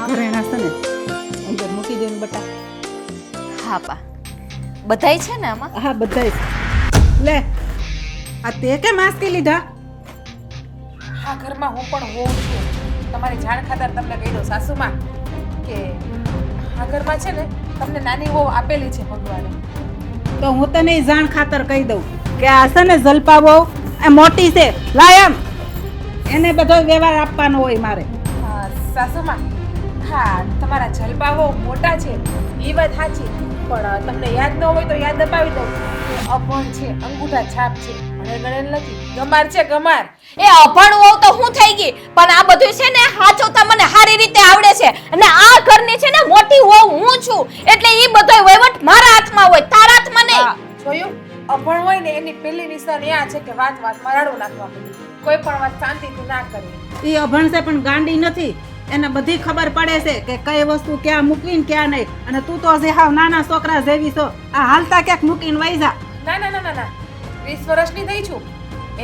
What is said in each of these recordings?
ઘરેણા છે ને અંદર મૂકી દે ને બટા. હા પા બધાય છે ને આમાં? હા બધાય લે. આ તે કે માસ્કી લીધા? આ ઘરમાં હું પણ હોઉં છું. તમારી જાણ ખાતર તમને કહી દઉં સાસુમાં કે આ ઘરમાં છે ને તમને નાની વહુ આપેલી છે ભગવાને. તો હું તને ઈ જાણ ખાતર કહી દઉં કે આ છે ને જલપા બહુ એ મોટી છે. લાય એમ એને બધો વ્યવહાર આપવાનો હોય મારે. સાસુમાં હા તમારા જલપાઓ મોટા છે એ વાત સાચી, પણ તમને યાદ ન હોય તો યાદ અપાવી દઉં કે અભણ છે, અંગૂઠા છાપ છે, ભણે ગણેલ નથી, ગમાર છે ગમાર. એ અભણ હોવ તો હું થઈ ગઈ, પણ આ બધું છે ને હાચવતા મને સારી રીતે આવડે છે અને આ ઘરની છે ને મોટી હોવ હું છું, એટલે ઈ બધો વહીવટ મારા હાથમાં હોય, તારા હાથમાં નહીં. જોયું, અભણ હોય ને એની પહેલી નિશાની આ છે કે વાતમાં રાડું નાખવા માંડે. કોઈ પણ વાત શાંતિથી ના કરવી. ઈ અભણ છે પણ ગાંડી નથી. એને બધી ખબર પડે છે કે કઈ વસ્તુ ક્યાં મૂકવી ને ક્યાં નહીં. અને તું તો જે હાવ નાના છોકરા જેવી છો, આ હાલતા ક્યાંક મૂકીને વઈ જા. ના ના ના ના ના 20 વર્ષની થઈ છું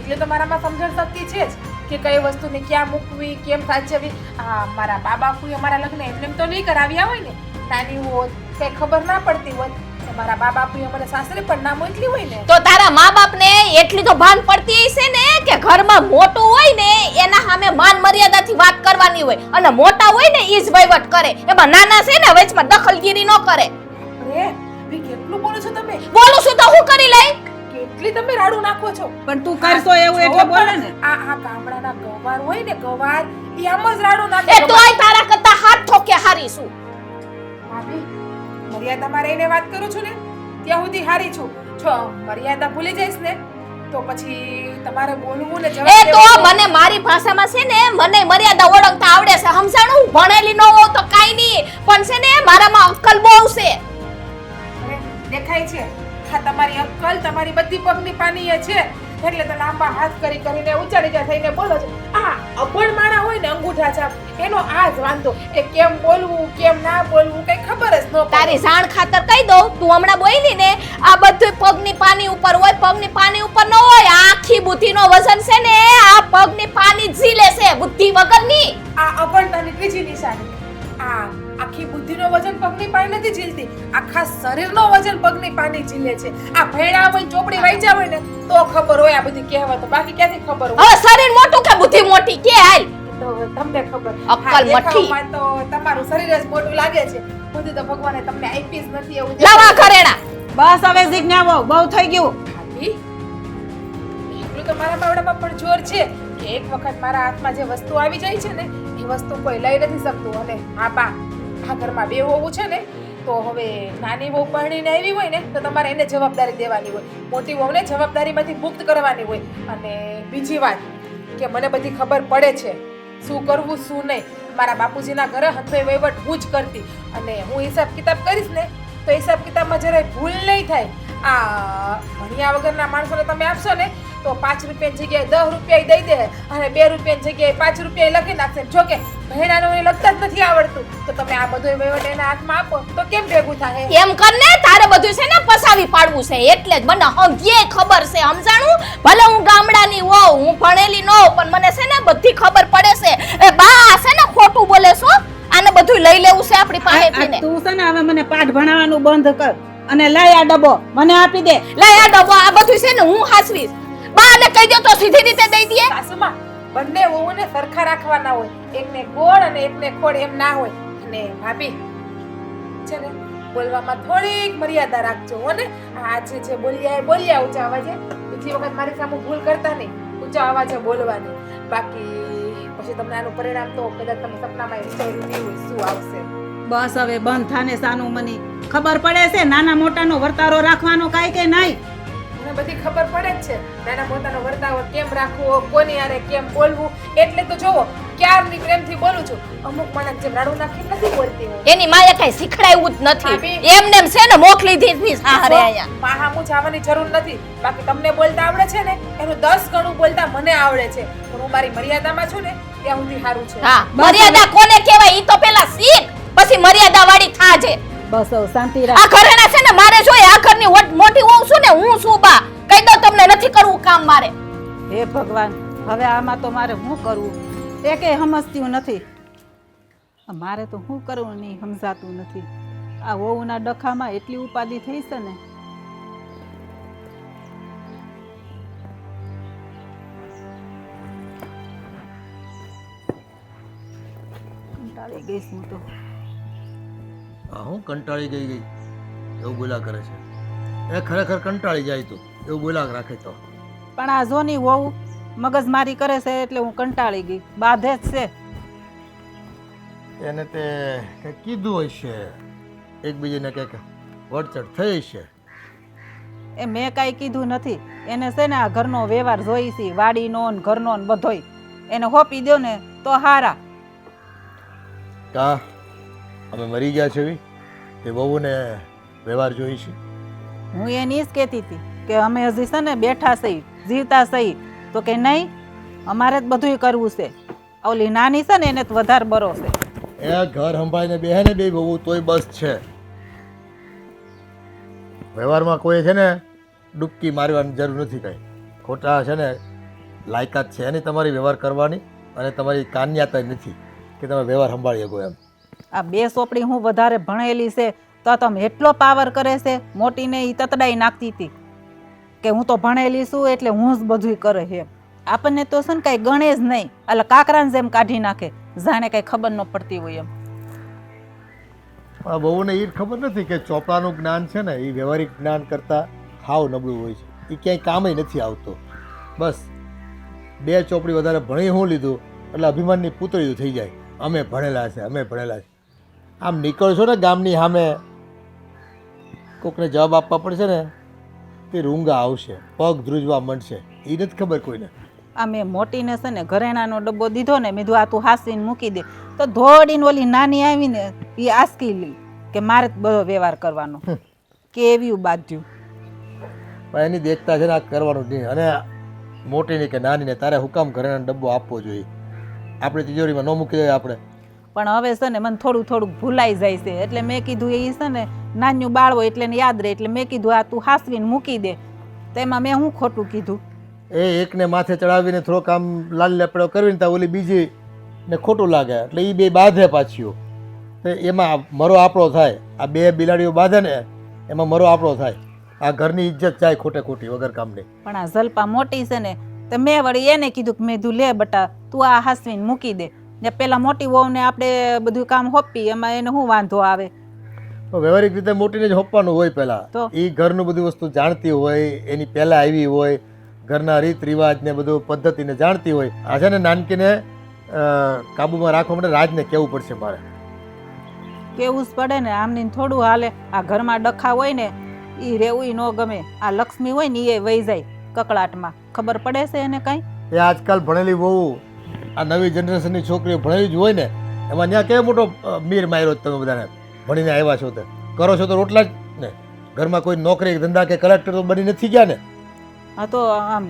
એટલે તો મારામાં સમજણ શક્તિ છે જ કે કઈ વસ્તુને ક્યાં મૂકવી, કેમ સાચવવી. મારા બા બાપુએ અમારા લગ્ન એમને તો નહીં કરાવ્યા હોય ને. નાની હોત કઈ ખબર ના પડતી હોત તો મારા બા બાપુએ મને સાસરે પણ ના મોકલી હોય ને. તો તારા મા બાપને એટલી તો ભાન પડતી હશે ને કે ઘરમાં મોટું હોય ને એના સામે માન મર્યાદાથી વાત કરવાની હોય અને મોટા હોય ને ઈ જ વહીવટ કરે. એમાં નાના છે ને વચમાં દખલગીરી ન કરે. અરે ભઈ કેટલું બોલો છો તમે? બોલું છું તો હું કરી લઈ? કેટલી તમે રાડું નાખો છો. પણ તું કરશો એવું એટલે બોલે ને. આ ગામડાના ગવાર હોય ને ગવાર ઈ આમ જ રાડું નાખે. એ તોય તારા કરતા હાથ ઠોકે હારી છું. ભાભી મર્યાદામાં રહીને વાત કરું છું ને ત્યાં સુધી હારી છું. જો મર્યાદા ભૂલી જઈશ ને તો પછી તમારે બોલવું ને એ તો મને મારી ભાષામાં છે ને મને મર્યાદા ઓળખતા આવડે છે, સમજાણું? ભણેલી ન હોવ તો કાઈ નહીં, પણ છે ને મારામાં અક્કલ બહુ છે. અરે દેખાય છે હા તમારી અક્કલ તમારી બધી પગની પાની છે એટલે તો લાંબા હાથ કરીને ઉચાડી થઈને બોલો છો. અભણ માણા હોય ને અંગૂઠા છાપ એનો આ જ વાંધો એ કેમ બોલવું કેમ ના બોલવું કઈ ખબર જ ન પડે. તારી જાણ ખાતર કહી દઉં, તું હમણાં બોલી ને આ બધું પગની પાની ઉપર હોય, પગની પાની ઉપર ન હોય. આખી બુદ્ધિનો વજન છે ને આ પગની પાની જ ઝીલે છે, બુદ્ધિ વગરની. આ અભણતાની ત્રીજી નિશાની. આ આખી બુદ્ધિનો વજન પગની પાની નથી ઝીલતી, આખા શરીરનો વજન પગની પાની ઝીલે છે. આ ભેડા હોય ચોપડી વાંચ્યા હોય ને તો ખબર હોય આ બધી કહેવતો, બાકી ક્યાંથી ખબર હોય? હવે શરીર મોટું કે બુદ્ધિ મોટી કે હાલ તો તમને ખબર. અક્કલ મઠી. દેખાવમાં તો તમારું શરીર જ મોટું લાગે છે, બુદ્ધિ તો ભગવાને તમને આપી જ નથી એવું. લાવા ઘરેણા. બસ હવે જીજ્ઞાવો બહુ થઈ ગયું. ભાભી એટલું તો મારા બાવડામાં પણ જોર છે કે એક વખત મારા હાથમાં જે વસ્તુ આવી જાય છે ને એ વસ્તુ કોઈ લઈ નથી શકતું. અને આ ઘરમાં બે વહુ છે ને તો હવે નાની વહુ પરણીને આવી હોય ને તો તમારે એને જવાબદારી દેવાની હોય, મોટી વહુને જવાબદારીમાંથી મુક્ત કરવાની હોય. અને બીજી વાત કે મને બધી ખબર પડે છે શું કરવું શું નહીં. મારા બાપુજીના ઘરે હંધોય વહીવટ હું જ કરતી અને હું હિસાબ કિતાબ કરીશ ને તો હિસાબ કિતાબમાં જરાય ભૂલ નહીં થાય. આ ભણ્યા વગરના માણસોને તમે આપશો ને તો 5 રૂપિયાની જગ્યાએ 10 રૂપિયા દઈ દે અને 2 રૂપિયાની જગ્યાએ 5 રૂપિયા લખી નાખશે. જો કે ભણ્યાનો એને લખતા જ નથી આવડતું તો તમે આ બધો વહીવટ એના હાથમાં આપો તો કેમ ભેગું થાય? એમ કરને તારે બધું છે ને પસાવી પાડવું છે એટલે જ મને હંધીએ ખબર છે, સમજાણું? ભલે હું ગામડાની હોઉં, હું ભણેલી ન હોઉં, પણ મને છે ને બધી ખબર પડે છે. એ બા છે ને ખોટું બોલે છો, આને બધું લઈ લેવું છે આપણી પાસેથી ને. તું છે ને હવે મને પાઠ ભણાવવાનું બંધ કર અને લાય આ ડબ્બો મને આપી દે. લઈ આ ડબ્બો, આ બધું છે ને હું હાસવીશ. બાને કહી દો તો સીધી રીતે દઈ દે. સાસુમાં બંને વહુને સરખા રાખવાના હોય, એકને ગોળ અને એકને ખોડ એમ ના હોય. અને ભાભી છે ને બોલવામાં થોડીક મર્યાદા રાખજો હો ને. આજે જે બોલ્યા ઊંચા અવાજે, બીજી વખત મારી સામે ભૂલ કરતા નહીં, ઊંચા અવાજે બોલવાની. બાકી પછી તમને આનું પરિણામ તો કદાચ તમે સપનામાં વિચાર્યું નહીં હોય શું આવશે. બસ હવે બંધ થાને સાનું મને ખબર પડે છે નાના મોટાનો વર્તારો રાખવાનો કાઈ કે નહીં. મને બધી ખબર પડે જ છે નાના મોટાનો વર્તાવ કેમ રાખવો, કોની હારે કેમ બોલવું. એટલે તો જોવો ક્યારની પ્રેમથી બોલું છું. અમુક માણસ જેમ રાડું નાખી નથી બોલતી હું. એની માએ કઈ શીખડાયું જ નથી, એમને એમ છે ને મોકલી દીધી સાહરે આયા. માહામું જવાની જરૂર નથી. બાકી તમને બોલતા આવડે છે ને એનું 10 ગણું બોલતા મને આવડે છે, પણ હું મારી મર્યાદામાં છું ને ત્યાં સુધી સારું છે. હા, મર્યાદા કોને કહેવાય ઈ તો પેલા શીખ, પછી મર્યાદા વાળી થાજે. બસ હવે શાંતિ રાખ. આ ઘરેણા છે ને મારે જોઈએ, આ ઘરની મોટી હોઉં છું ને હું છું બા. કહી દો તમને નથી કરવું કામ મારે. હે ભગવાન, હવે આમાં તો મારે શું કરવું? એકે સમજતું નથી. મારે તો શું કરવું નહીં સમજાતું નથી. આ વહુના ડખામાં એટલી ઉપાધિ થઈ છે ને. કંટાળી ગઈ છું હું તો. હું કંટાળી ગઈ એવું બોલા કરે છે. એ ખરેખર કંટાળી જાય તો એવું બોલા રાખે તો. પણ આ જોની વહુ મગજમારી કરે છે એટલે હું કંટાળી ગઈ. બાધે જ છે. એને તે કંઈક કીધું હશે, એકબીજાને કંઈક વડચડ થઈ છે. એ મેં કાંઈ કીધું નથી. એને છે ને આ ઘરનો વ્યવહાર જોઈ છે, વાડીનો ને ઘરનો ને બધોય. એને હોપી દો ને તો હારા. કા અમે મરી ગયા છે તે બહુને વ્યવહાર જોઈ છે. હું એની જ કહેતી હતી કે અમે હજી છે ને બેઠા સહી, જીવતા સહી. તો કે નહીં, અમારે જ બધુંય કરવું છે. ઓલી નાની છે ને એને તો વધારે બરો છે. એ ઘર સંભાળીને બેહે ને બે બહુ તોય બસ છે. વ્યવહારમાં કોઈ છે ને ડૂબકી મારવાની જરૂર નથી કાંઈ. ખોટા છે ને લાયકાત છે એની તમારી વ્યવહાર કરવાની, અને તમારી કાન્યાતા નથી કે તમે વ્યવહાર સંભાળી શકો એમ. આ બે સોપડી હું વધારે ભણેલી છે તો તમે એટલો પાવર કરે છે. મોટીને એ તતડાઈ નાખતી હતી કે હું તો ભણેલી છું એટલે હું જ બધું કરે છે. આપણને તો છે ને કાંઈ ગણે જ નહીં. એટલે કાકરાને જેમ કાઢી નાખે, જાણે કાંઈ ખબર ન પડતી હોય એમ. આ બહુને એ ખબર નથી કે ચોપડાનું જ્ઞાન છે ને એ વ્યવહારિક જ્ઞાન કરતાં હાવ નબળું હોય છે. એ ક્યાંય કામય નથી આવતો. બસ 2 ચોપડી વધારે ભણી હું લીધું એટલે અભિમાનની પૂતળીઓ થઈ જાય. અમે ભણેલા છે, અમે ભણેલા છે. આમ નીકળશો ને ગામની સામે, કોકને જવાબ આપવા પડશે ને તે રૂંગા આવશે, પગ ધ્રુજવા માંડશે. એ નથી ખબર કોઈને. આ મેં મોટીને છે ને ઘરેણાનો ડબ્બો દીધો ને, મેં કીધું આ તું હાસીને મૂકી દે. તો ધોડીને ઓલી નાની આવીને એ આસકી લી કે મારે જ બધો વ્યવહાર કરવાનો. કેવી બાધ્યું. પણ એની દેખતા છે ને આ કરવાનું નહીં. અને મોટીની કે નાનીને તારે હુકામ ઘરેણાનો ડબ્બો આપવો જોઈએ. આપણે તિજોરીમાં ન મૂકી દઈએ આપણે. પણ હવે છે ને મને થોડું થોડુંક ભૂલાઈ જાય છે. એટલે મેં કીધું એ છે ને નાન્યું બાળવો એટલે એને યાદ રહે. એટલે મેં કીધું આ તું હાસવીને મૂકી દે. તેમાં મેં શું ખોટું કીધું? એ એકને માથે ચડાવીને થોડોક આમ લાલ લેપડો કરવીને તો ઓલી બીજી ને ખોટું લાગે એટલે એ બે બાંધે પાછીઓ. તો એમાં મરો આપણો થાય. આ 2 બિલાડીઓ બાંધે ને એમાં મરો આપણો થાય. આ ઘરની ઇજ્જત જાય ખોટે ખોટી વગર કામની. પણ આ જલપા મોટી છે ને તો મેં વળી એને કીધું કે મેં કીધું લે બટા તું આ હાસવીને મૂકી દે. ને પેલા મોટી વહુને આપણે બધું કામ હોપી એમાં એને શું વાંધો આવે? તો વ્યવહારિક રીતે મોટીને જ હોપવાનું હોય પહેલાં. તો એ ઘરનું બધું વસ્તુ જાણતી હોય, એની પહેલાં આવી હોય, ઘરના રીત રિવાજ ને બધું પદ્ધતિને જાણતી હોય. આ છે ને નાનકીને કાબુમાં રાખવા માટે રાજને કહેવું પડશે મારે. કેવું જ પડે ને, આમની થોડું હાલે. આ ઘરમાં ડખા હોય ને એ રેવું ન ગમે. આ લક્ષ્મી હોય ને એ વહી જાય કકળાટમાં. ખબર પડે છે એને કાંઈ? એ આજકાલ ભણેલી બહુ આ નવી જનરેશનની છોકરીઓ ભણેલી જ હોય ને એમાં ત્યાં કેવો મોટો મીર માર્યો તમે બધાને ભણીને આવ્યા છો. તો કરો છો તો રોટલા જ ને. ઘરમાં કોઈ નોકરી ધંધા કે કલેક્ટર તો બની નથી ગયા ને. હા તો આમ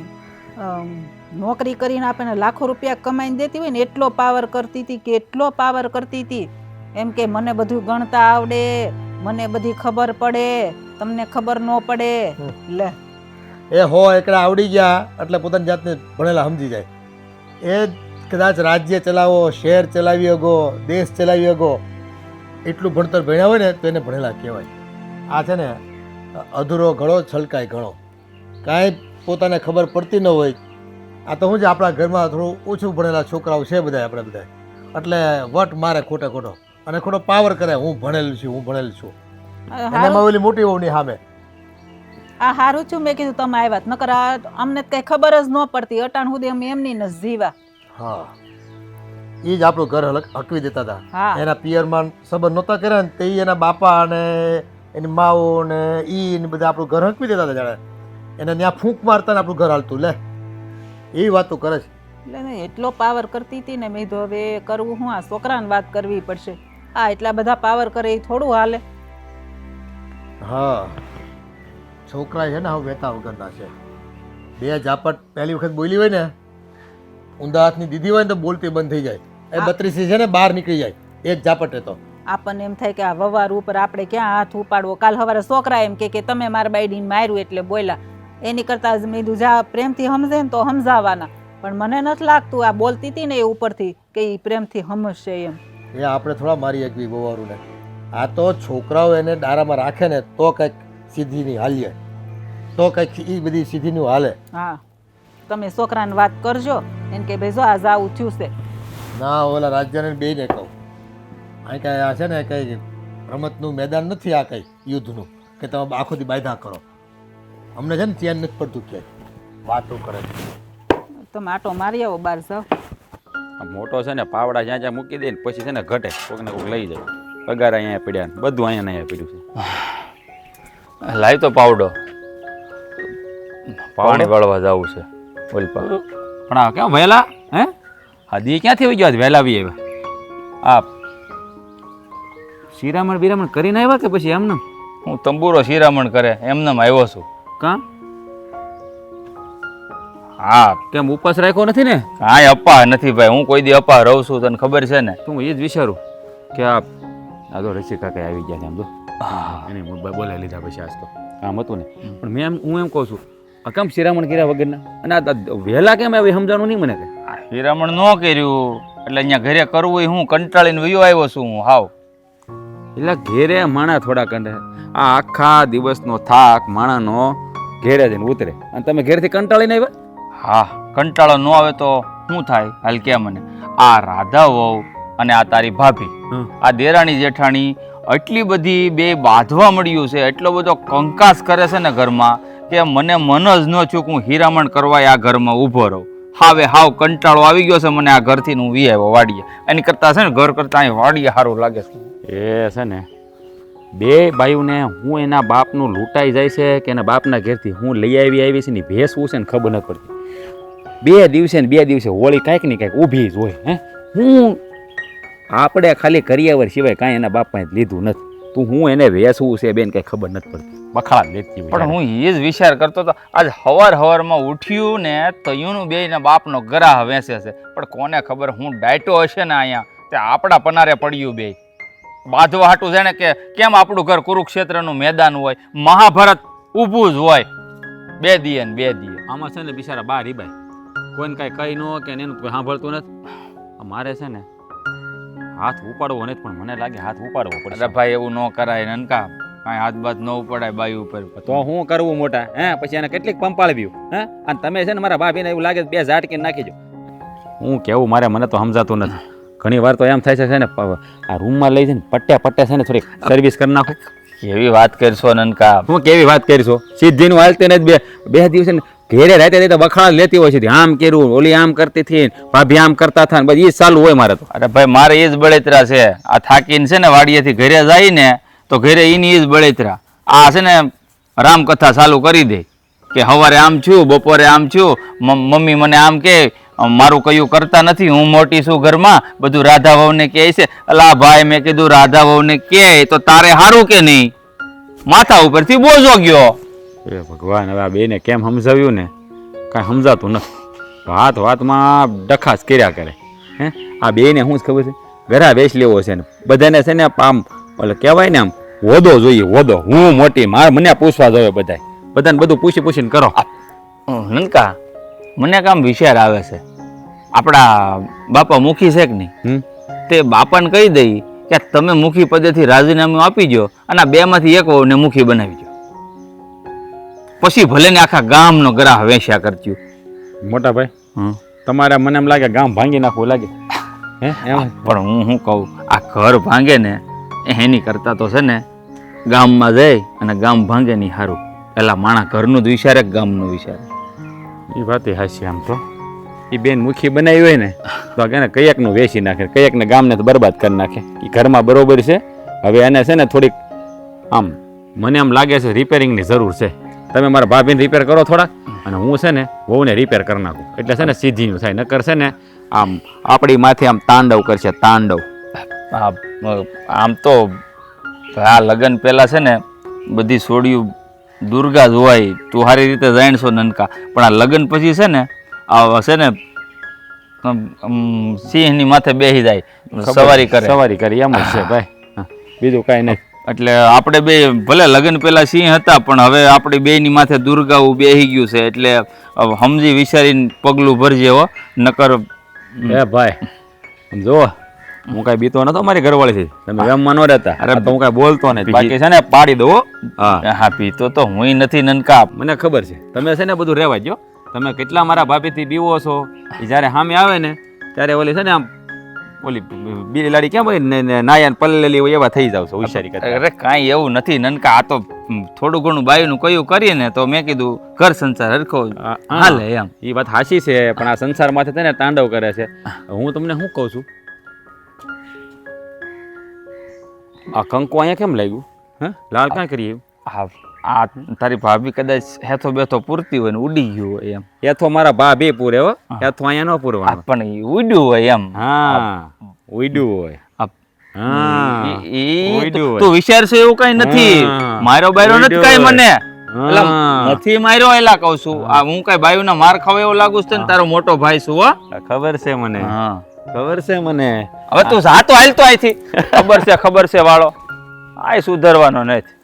નોકરી કરીને આપણને લાખો રૂપિયા કમાઈને દેતી હોય ને એટલો પાવર કરતી હતી કે એટલો પાવર કરતી હતી. એમ કે મને બધું ગણતા આવડે, મને બધી ખબર પડે, તમને ખબર ન પડે. લે એ હો એકડા આવડી ગયા એટલે પોતાની જાતને ભણેલા સમજી જાય. એ કદાચ રાજ્ય ચલાવો, શહેર ચલાવી શકો, દેશ ચલાવી શકો એટલું ભણતર ભણ્યા હોય ને તો એને ભણેલા કહેવાય. આ છે ને અધૂરો ઘણો છલકાય ઘણો. કાંઈ પોતાને ખબર પડતી ન હોય. આ તો શું છે આપણા ઘરમાં થોડું ઓછું ભણેલા છોકરાઓ છે બધા આપણે બધા. એટલે વટ મારે ખોટે ખોટો અને ખોટો પાવર કરે હું ભણેલું છું, હું ભણેલું છું. એનામાં ઓલી મોટી વહુની સામે આ હારું છું મેં કીધું તમે આવ્યા. નકર અમને કઈ ખબર જ ન પડતી. અટાણ સુધી અમે એમની ન જીવા. હા એ જ આપણું ઘર હકવી દેતા હતા. હા એના પિયરમાં સંબંધ નહોતા કર્યા ને તે એના બાપા અને એની માઓ ને ઈ ને બધા આપણું ઘર હકવી દેતા હતા. જાણે એને ત્યાં ફૂંક મારતા ને આપણું ઘર હાલતું. લે એ વાતો કરે છે. એટલે એટલો પાવર કરતી હતી ને મેં કીધું હવે કરવું હું? આ છોકરાને વાત કરવી પડશે. આ એટલા બધા પાવર કરે એ થોડું હાલે. હા છોકરા છે ને હવે વેતા વગરના છે. 2 ઝાપટ પહેલી વખત બોલી હોય ને ઊંધા હાથની દીધી હોય ને તો બોલતી બંધ થઈ જાય. એ 32 છે ને બહાર નીકળી જાય એક ઝાપટે. તો આપણને એમ થાય કે આ વવાર ઉપર આપણે ક્યાં હાથ ઉપાડવો. કાલ સવારે છોકરા એમ કે તમે મારા બાઈડીને માર્યું એટલે બોલ્યા. એની કરતા મેં કીધું જા પ્રેમથી સમજે ને તો સમજાવવાના. પણ મને નથી લાગતું આ બોલતી હતી ને એ ઉપરથી કે એ પ્રેમથી સમજશે એમ. એ આપણે થોડા મારી શકવી બવારુને. આ તો છોકરાઓ એને દારામાં રાખે ને તો કંઈક સીધીની હાલીએ, તો કંઈક એ બધી સીધીનું હાલે. હા તમે છોકરાને વાત કરજો એને કે ભાઈ જો આજ આવું થયું છે. ના ઓલા રાજ્યને બેયને કહું, અહીં કાંઈ આ છે ને કંઈ રમતનું મેદાન નથી, આ કંઈ યુદ્ધનું કે તમે આખો દી બાયધા કરો. અમને છે ને ચેન નથી પડતું ક્યાંય વાતો કરે છે. તમે આટો મારી આવો બહાર જાઓ. આ મોટો છે ને પાવડા જ્યાં જ્યાં મૂકી દે ને પછી છે ને ઘટે, કોકને કોક લઈ જાય. પગાર અહીંયા પડ્યા ને બધું અહીંયા ને અહીંયા પડ્યું છે. લાવી તો પાવડો, પાણી વાળવા જવું છે ઓલપા. પણ આ કેમ વહેલા હે હા દી ક્યાંથી આવી ગયા વહેલા આવી આવ્યા? આ શિરામણ બિરામણ કરીને આવ્યા કે પછી એમને? હું તંબુરો શિરામણ કરે એમને આવ્યો છું. કાં હા કેમ ઉપવાસ રાખ્યો નથી ને? કાંઈ અપ્પા નથી ભાઈ, હું કોઈ દી અપ્પા રહું છું, તને ખબર છે ને. હું એ જ વિચારું કે આ તો રસી કાકા આવી ગયા છે આમ તો એને બોલાવી લીધા પછી આજ તો કામ હતું ને. પણ મેં હું એમ કહું છું આ કેમ શિરામણ કર્યા વગરના અને આ વહેલા કેમ આવી સમજાણું નહીં મને. કે શિરામણ ન કર્યું એટલે અહીંયા ઘરે કરવું એ હું કંટાળીને વયો આવ્યો છું હું હાવ. એટલે ઘેરે માણા થોડા કંડે, આ આખા દિવસનો થાક માણાનો ઘેરે જઈને ઉતરે અને તમે ઘેરથી કંટાળીને આવ્યા. હા કંટાળો ન આવે તો શું થાય હાલ કે મને. આ રાધા વહુ અને આ તારી ભાભી, આ દેરાણી જેઠાણી એટલી બધી બે બાંધવા મળ્યું છે, એટલો બધો કંકાસ કરે છે ને ઘરમાં કે મને મન જ ન છું કે હું હીરામણ કરવા આ ઘરમાં ઊભો રહું. હાવે હાવ કંટાળો આવી ગયો છે મને આ ઘરથી હું વી આવ્યો વાડીએ. એની કરતાં છે ને ઘર કરતાં અહીં વાડીએ સારું લાગે છે. એ છે ને બે બાયુને હું એના બાપનું લૂંટાઈ જાય છે કે એના બાપના ઘેરથી હું લઈ આવી છે ને ભેસવું છે ને ખબર નથી પડતી. બે દિવસે હોળી કાંઈક ને કાંઈક ઊભી જ હોય. હે હું આપણે ખાલી કરિયાવર સિવાય કાંઈ એના બાપ પાસે લીધું નથી. તું હું એને વેસવું છે બેન કાંઈ ખબર નથી પડતી. બખાડા લેતી હોય. પણ હું એ જ વિચાર કરતો હતો આજ હવારમાં ઉઠ્યું ને તયુંનું બેયના બાપનો ગરાહ વેસે છે. પણ કોને ખબર હું ડાયટો હશે ને અહીંયા તે આપણા પનારે પડ્યું બે બાંધવા હાટું છે ને કે કેમ આપણું ઘર કુરુક્ષેત્રનું મેદાન હોય, મહાભારત ઊભું જ હોય. બે દીએ ને બે દીએ આમાં છે ને બિચારા બાર રીબાય કોઈને કાંઈ કહી ન કે એનું કોઈ સાંભળતું નથી. મારે છે ને હાથ ઉપાડવો નથી પણ મને લાગે હાથ ઉપાડવો પડે. અરે ભાઈ એવું ન કરાય નનકા, કાંઈ હાથ બાદ ન ઉપાડાય બાઈ ઉપર. તો હું કરવું મોટા હે પછી એને કેટલીક પંપાળવ્યું હે. અને તમે છે ને મારા ભાભીને એવું લાગે બે ઝાટકીને નાખી દો. હું કેવું મારે મને તો સમજાતું નથી. ઘણી વાર તો એમ થાય છે ને આ રૂમમાં લઈ જઈને પટ્ટે છે ને થોડીક સર્વિસ કરી નાખો. કેવી વાત કરશો નનકા? હું કેવી વાત કરીશો? સીધીનું હાલતી નથી. બે દિવસે ઘેરે રહેતી તો વખાણ લેતી હોય છે. આમ કર્યું, ઓલી આમ કરતી હતી, ભાભી આમ કરતા હતા, બધી એ ચાલુ હોય મારે તો. અરે ભાઈ મારે એ જ બળેતરા છે. આ થાકીને છે ને વાડીએથી ઘરે જાય ને તો ઘરે એની એ જ બળેતરા. આ છે ને રામકથા ચાલુ કરી દે કે સવારે આમ છું, બપોરે આમ છું, મમ્મી મને આમ કે મારું કયું કરતા નથી, હું મોટી છું ઘરમાં, બધું રાધા વહુને કહે છે. અલા ભાઈ મેં કીધું રાધા વહુને કહે તો તારે સારું કે નહીં? માથા ઉપરથી બોજો ગયો. એ ભગવાન હવે આ બેને કેમ સમજાવ્યું ને કાંઈ સમજાતું નથી. વાતમાં ડખાસ કર્યા કરે. હે આ બેને શું ખબર છે ઘરા બેસ લેવો છે ને બધાને છે ને આમ એટલે કહેવાય ને આમ હોદો જોઈએ હોદો. હું મોટી મને પૂછવા જોઈએ બધાને બધું પૂછીને કરો. નનકા મને કામ વિચાર આવે છે આપણા બાપા મુખી છે કે નહીં તે બાપાને કહી દઈ કે તમે મુખી પદેથી રાજીનામું આપી દો અને આ બેમાંથી એક વહુને મુખી બનાવી દો. પછી ભલે ને આખા ગામનો ગ્રાહ વેચ્યા કરતું. મોટા ભાઈ તમારે મને એમ લાગે ગામ ભાંગી નાખવું લાગે. હે એમ પણ હું શું કહું આ ઘર ભાંગે ને એની કરતા તો છે ને ગામમાં જાય અને ગામ ભાંગે નહીં સારું. પેલા માણા ઘરનું જ વિચારે ગામનું વિચારે. એ વાત હાસી. આમ તો એ બેન મુખી બનાવી હોય ને તો કે કયાકનું વેચી નાખે, કયાકને ગામને તો બરબાદ કરી નાખે. એ ઘરમાં બરોબર છે. હવે એને છે ને થોડીક આમ મને એમ લાગે છે રિપેરિંગની જરૂર છે. તમે મારા ભાભીને રિપેર કરો થોડાક અને હું છે ને વહુને રિપેર કરી નાખું એટલે છે ને સીધીનું થાય. નકર છે ને આમ આપણી માથે આમ તાંડવ કરશે તાંડવ. આમ તો આ લગ્ન પહેલાં છે ને બધી છોડ્યું દુર્ગા જ હોય. તું સારી રીતે જાણશો નનકા. પણ આ લગ્ન પછી છે ને આ છે ને સિંહની માથે બેસી જાય સવારી કરે એમ જ છે ભાઈ, બીજું કાંઈ નહીં. એટલે આપણે બે ભલે લગ્ન પહેલા સિંહ હતા પણ હવે આપણી બેની માથે દુર્ગાવું બેસી ગયું છે. એટલે સમજી વિચારીને પગલું ભરજે હો. નકર એ ભાઈ જો હું કાંઈ બીતો નતો મારી ઘરવાળી તમે એમમાં ન રહેતા અરે તો હું કાંઈ બોલતો નહીં બાકી છે ને પાડી દો હા પીતો તો હું નથી નનકા મને ખબર છે તમે છે ને બધું રહેવા દો તમે કેટલા મારા ભાભીથી બીવો છો એ જ્યારે સામે આવે ને ત્યારે ઓલી છે ને આમ ઓલી બિલાડી કેમ હોય નાયા પલ્લેલી હોય એવા થઈ જાવ છો હોશિયારી કરતા અરે કાંઈ એવું નથી નનકા આ તો થોડું ઘણું બાયુનું કયું કરીએ ને તો મેં કીધું ઘર સંસાર હરખો હાલે એમ એ વાત હાચી છે પણ આ સંસાર માથે છે ને તાંડવ કરે છે હું તમને શું કહું છું આ કંકુ અહીંયા કેમ લાગ્યું હે લાલ કાંઈ કરીએ આ તારી ભાભી કદાચ હેથો બેથો પૂરતી હોય ને ઉડી ગયું હોય એમ હેથો મારા ભાભી પૂરે હો હેથો અહીંયા ન પૂરવાનું પણ એ ઉડ્યું હોય એમ હા ઉડ્યું હોય તું વિચારશો એવું કઈ નથી મારો બાયરો નથી કઈ મને નથી માર્યો એલા કહું છું આ હું કઈ બાયુ ના માર ખાવ એવો લાગુ છે ને તારો મોટો ભાઈ છું હો ખબર છે મને ખબર છે મને હવે તું જાતો હાલ તો અહીંથી ખબર છે વાળો આ સુધરવાનો નથી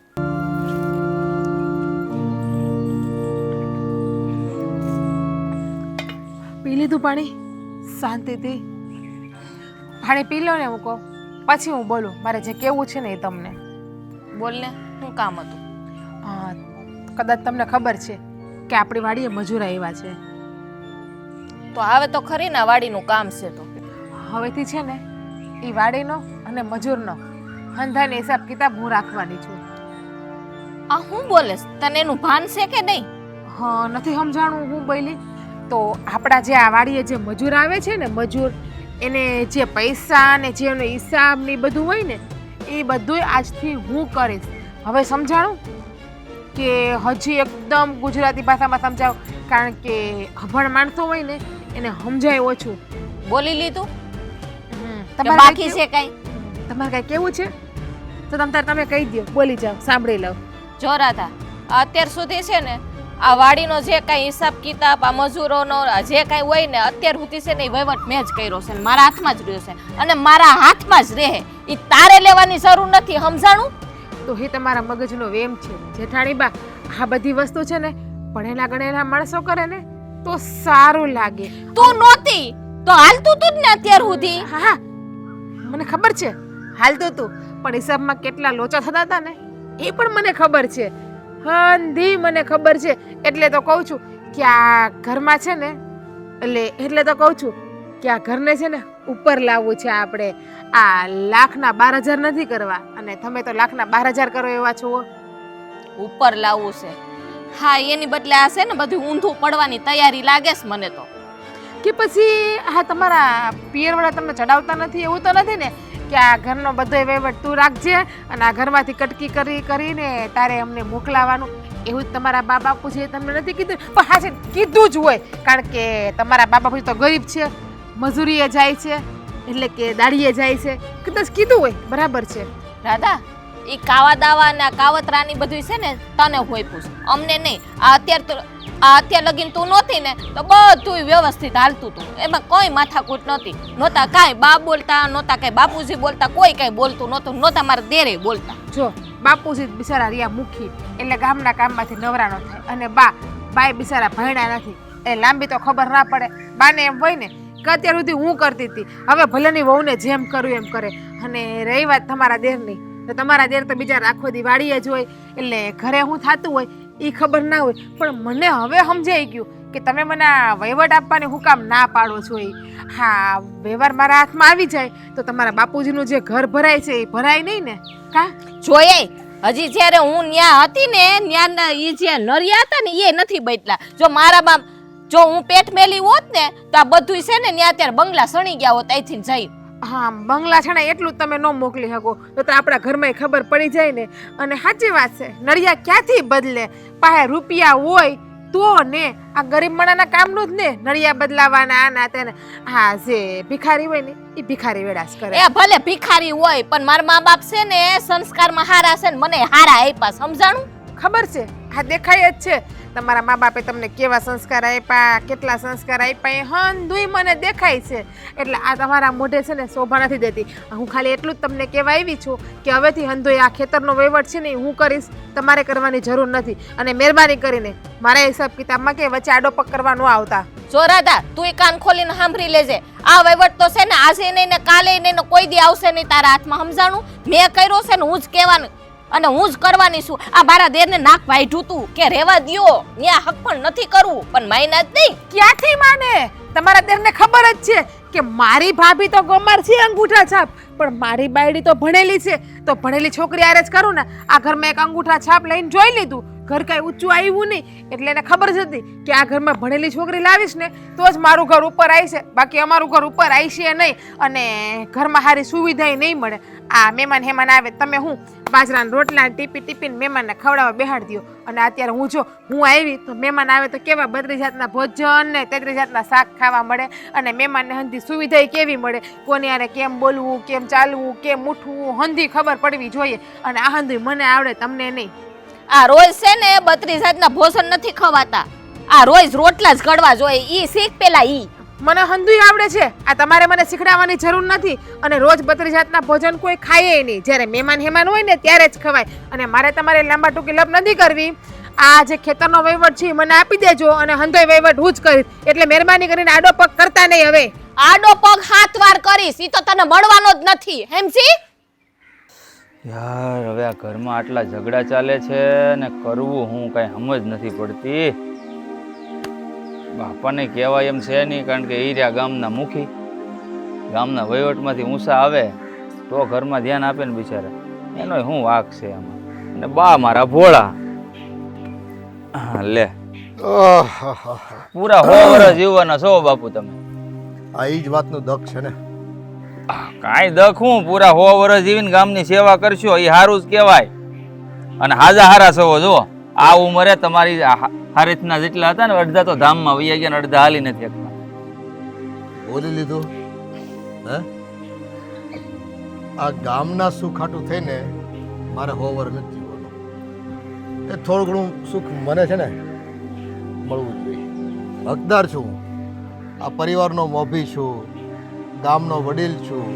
પી લીધું પાણી શાંતિથી પાણી પી લો ને હું કહું પછી હું બોલું મારે જે કેવું છે ને એ તમને બોલ ને શું કામ હતું હા કદાચ તમને ખબર છે કે આપણી વાડીએ મજૂર આવ્યા છે તો આવે તો ખરી ને વાડીનું કામ છે તો હવેથી છે ને એ વાડીનો અને મજૂરનો હંધાઈને હિસાબ કિતાબ હું રાખવાની છું આ હું બોલેસ તને એનું ભાન છે કે નહીં હા નથી સમજાણું હું બોલી તો આપણા જે આ વાડીએ જે મજૂર આવે છે ને મજૂર એને જે પૈસા ને જે એનો હિસાબ ને બધું હોય ને એ બધું આજથી હું કરીશ હવે સમજાણું કે હજી એકદમ ગુજરાતી ભાષામાં સમજાવ કારણ કે અભણ માણસો હોય ને એને સમજાય ઓછું બોલી લીધું તમારે બાકી છે કઈ તમારે કઈ કેવું છે તો તમે કહી દો બોલી જાઓ સાંભળી લઉં જો રાધા અત્યાર સુધી છે ને આ વાડીનો જે કાંઈ હિસાબ કિતાબ આ મજૂરોનો જે કાંઈ હોય ને અત્યાર સુધી છે ને એ વહીવટ મેં જ કર્યો છે મારા હાથમાં જ રહ્યો છે અને મારા હાથમાં જ રહે એ તારે લેવાની જરૂર નથી સમજાણું તો એ તમારા મગજનો વેમ છે જેઠાણી બા આ બધી વસ્તુ છે ને ભણેલા ગણેલા માણસો કરે ને તો સારું લાગે તું નહોતી તો હાલતું તું જ ને અત્યાર સુધી હા હા મને ખબર છે હાલતું તું પણ હિસાબમાં કેટલા લોચા થતા હતા ને એ પણ મને ખબર છે હંધી મને ખબર છે એટલે તો કહું છું કે આ ઘરમાં છે ને એટલે તો કહું છું કે આ ઘરને છે ને ઉપર લાવવું છે આપણે આ લાખના 12,000 નથી કરવા અને તમે તો લાખના 12,000 કરો એવા છો ઉપર લાવવું છે હા એની બદલે આ છે ને બધું ઊંધું પડવાની તૈયારી લાગે છે મને તો કે પછી આ તમારા પિયરવાળા તમને ચડાવતા નથી એવું તો નથી ને કે આ ઘરનો બધો વહીવટ તું રાખજે અને આ ઘરમાંથી કટકી કરીને તારે અમને મોકલાવાનું એવું જ તમારા બા બાપુ છે તમને નથી કીધું પણ હા છે કીધું જ હોય કારણ કે તમારા બા બાપુ તો ગરીબ છે મજૂરીએ જાય છે એટલે કે દાડીએ જાય છે કદાચ કીધું હોય બરાબર છે રાધા એ કાવા દાવા ને કાવતરાની બધું છે ને તને હોય પૂછ અમને નહીં આ અત્યાર લગીન તું નહોતી ને તો બધું વ્યવસ્થિત હાલતું હતું એમાં કોઈ માથાકૂટ નહોતી નહોતા કાંઈ બા બોલતા નહોતા કાંઈ બાપુજી બોલતા કોઈ કાંઈ બોલતું નહોતું નહોતા મારા દેરે બોલતા જો બાપુજી બિચારા રહ્યા મુખી એટલે ગામના કામમાંથી નવરાનો થાય અને બાય બિચારા ભણ્યા નથી એ લાંબી તો ખબર ના પડે બાને એમ હોય ને કે અત્યાર સુધી હું કરતી હતી હવે ભલેની વહુને જેમ કરું એમ કરે અને રહી વાત તમારા દેરની તો તમારા દેર તો બીજા આખો દી વાડીએ જ હોય એટલે ઘરે હું થતું હોય એ ખબર ના હોય પણ મને હવે સમજાઈ ગયું કે તમે મને આ વહીવટ આપવાની હું કામ ના પાડો છો એ હા વ્યવહાર મારા હાથમાં આવી જાય તો તમારા બાપુજીનું જે ઘર ભરાય છે એ ભરાય નહીં ને કા જોઈએ હજી જ્યારે હું ન્યા હતી ને ન્યા એ જે નરિયા હતા ને એ નથી બદલા જો મારા બાપ જો હું પેટ મેલી હોત ને તો આ બધું છે ને ન્યા ત્યારે બંગલા સણી ગયા હોત અહીંથી જઈ હા બંગલા છાણા એટલું તમે ન મોકલી શકો તો આપણા ઘરમાં ખબર પડી જાય ને અને સાચી વાત છે નળિયા ક્યાંથી બદલે પાસે રૂપિયા હોય તો ને આ ગરીબ માણાના કામનું જ ને નળિયા બદલાવાના આના તેને હા જે ભિખારી હોય ને એ ભિખારી વેડાસ કરે એ ભલે ભિખારી હોય પણ મારા મા બાપ છે ને સંસ્કારમાં હારા છે ને મને હારા આપ્યા સમજાણું ખબર છે આ દેખાય જ છે તમારા મા બાપે તમને કેવા સંસ્કાર આપ્યા કેટલા સંસ્કાર આપ્યા એ હંધુય મને દેખાય છે એટલે આ તમારા મોઢે છે ને શોભા નથી દેતી હું ખાલી એટલું જ તમને કહેવા આવી છું કે હવેથી હંધુય આ ખેતરનો વહીવટ છે ને હું કરીશ તમારે કરવાની જરૂર નથી અને મહેરબાની કરીને મારા હિસાબ કિતાબમાં કે વચ્ચે આડો પગ કરવા ન આવતા જો રાધા તું કાન ખોલીને સાંભળી લેજે. આ વહીવટ તો છે ને આજે નહીં ને કાલે નહીં ને કોઈ દી આવશે નહીં તારા હાથમાં, સમજાણું? મેં કર્યો છે ને હું જ કહેવાનું અને હું જ કરવાની છું. આ મારા દેરને નાક વાઢ્યું તું કે રેવા દ્યો, ન્યા હક પણ નથી કરવું, પણ માયના જ નહીં. ક્યાંથી માને? તમારા દેરને ખબર જ છે કે મારી ભાભી તો ગોમાર છે અંગૂઠા છાપ, પણ મારી બાયડી તો ભણેલી છે, તો ભણેલી છોકરી આરે જ કરું ને. આ ઘરમાં એક અંગૂઠા છાપ લઈને જોઈ લીધું, ઘર કાંઈ ઊંચું આવ્યું નહીં, એટલે એને ખબર જ હતી કે આ ઘરમાં ભણેલી છોકરી લાવીશ ને તો જ મારું ઘર ઉપર આવી છે, બાકી અમારું ઘર ઉપર આવી છે નહીં, અને ઘરમાં સારી સુવિધા નહીં મળે. આ મહેમાન હેમાન આવે તમે હું બાજરાના રોટલા ટીપી ટીપીને મહેમાનને ખવડાવવા બેહાડી દો, અને અત્યારે હું આવી તો મહેમાન આવે તો કેવા 32 જાતના ભોજન ને 33 જાતના શાક ખાવા મળે, અને મહેમાનને હંધી સુવિધા કેવી મળે, કોની હારે કેમ બોલવું, કેમ ચાલવું, કેમ ઉઠવું, હંધી ખબર પડવી જોઈએ, અને આ હંધી મને આવડે તમને નહીં. આ રોજ છે ને 32 જાતના ભોજન નથી ખવાતા, આ રોજ રોટલા જ ઘડવા જોઈએ. ઈ શીખ પેલા ઈ. મને હંધુય આવડે છે, આ તમારે મને શીખડાવવાની જરૂર નથી, અને રોજ 32 જાતના ભોજન કોઈ ખાય નહીં, જ્યારે મહેમાન હેમાન હોય ને ત્યારે જ ખવાય. અને મારે તમારે લાંબા ટૂંકી લપ નથી કરવી. આ જે ખેતરનો વહીવટ છે મને આપી દેજો, અને હંધોય વહીવટ હું જ કરીશ, એટલે મહેરબાની કરીને આડો પગ કરતા નહીં. હવે આડો પગ 7 વાર કરીશ, ઈ તો તને મળવાનો જ નથી, હેમજી? યાર હવે આ ઘરમાં આટલા ઝઘડા ચાલે છે ને કરવું હું કાંઈ સમજ નથી પડતી. બાપાને કહેવાય એમ છે નહીં, કારણ કે એ રહ્યા ગામના મુખી, ગામના વહીવટમાંથી ઊંચા આવે તો ઘરમાં ધ્યાન આપે ને બિચારા, એનો શું વાંક છે એમાં. અને બા મારા ભોળા, લે પૂરા 100 વર્ષ જીવવાના છો બાપુ તમે. આ એ જ વાતનું દખ છે ને. કાંઈ દખ હું, પૂરા 100 વર્ષ જીવીને ગામની સેવા કરશો એ સારું જ કહેવાય. અને હારા છો જો, આ ઉંમરે તમારી હારીતના જેટલા હતા ને અડધા તો ધામમાં વૈયા ગયા ને અડધા હાલી નથી શકતા. બોલી લીધું હે? આ ગામના સુખ હાટું થઈને મારે 100 વર્ષ નથી જીવવાનું. એ થોડું ઘણું સુખ મને છે ને મળવું જોઈએ. હકદાર છું હું, આ પરિવારનો મોભી છું, ગામનો વડીલ છું,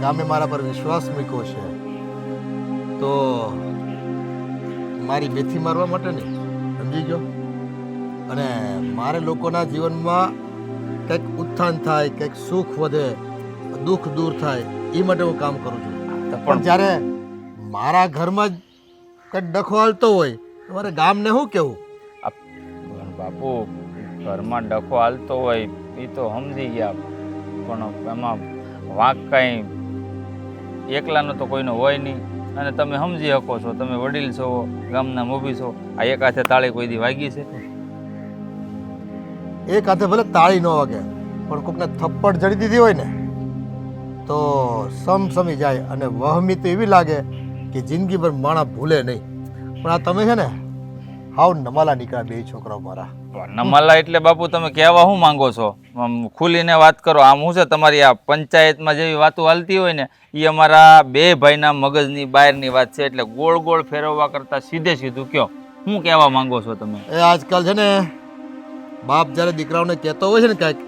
ગામે મારા પર વિશ્વાસ મૂક્યો છે, તો મારી બેથી મારવા માટે નહીં, સમજી ગયો? અને મારે લોકોના જીવનમાં કંઈક ઉત્થાન થાય, કંઈક સુખ વધે, દુઃખ દૂર થાય, એ માટે હું કામ કરું છું. પણ જ્યારે મારા ઘરમાં જ કંઈક ડખો હાલતો હોય તો મારે ગામને શું કહેવું? બાપુ ઘરમાં ડખો હાલતો હોય એ તો સમજી ગયા, પણ એમાં વાંક કાંઈ એકલાનો તો કોઈનો હોય નહીં. અને તમે સમજી શકો છો, તમે વડીલ છો, ગામના મોભી છો, આ એક હાથે તાળી કોઈ દી વાગી છે? એક હાથે ભલે તાળી ન વાગે, પણ કોકને થપ્પડ જડી દીધી હોય ને તો સમસમી જાય, અને વહમી તો એવી લાગે કે જિંદગીભર માણસ ભૂલે નહીં. પણ આ તમે છે ને હાવ નમાલા નીકળ્યા બે છોકરાઓ મારા. નમાલા એટલે બાપુ તમે કહેવા શું માંગો છો? આમ ખુલીને વાત કરો. આમ શું છે, તમારી આ પંચાયતમાં જેવી વાતો હાલતી હોય ને એ અમારા બે ભાઈના મગજની બહારની વાત છે, એટલે ગોળ ગોળ ફેરવવા કરતા સીધે સીધું કયો, શું કહેવા માંગો છો તમે? એ આજકાલ છે ને બાપ જ્યારે દીકરાઓને કહેતો હોય છે ને કાંઈક,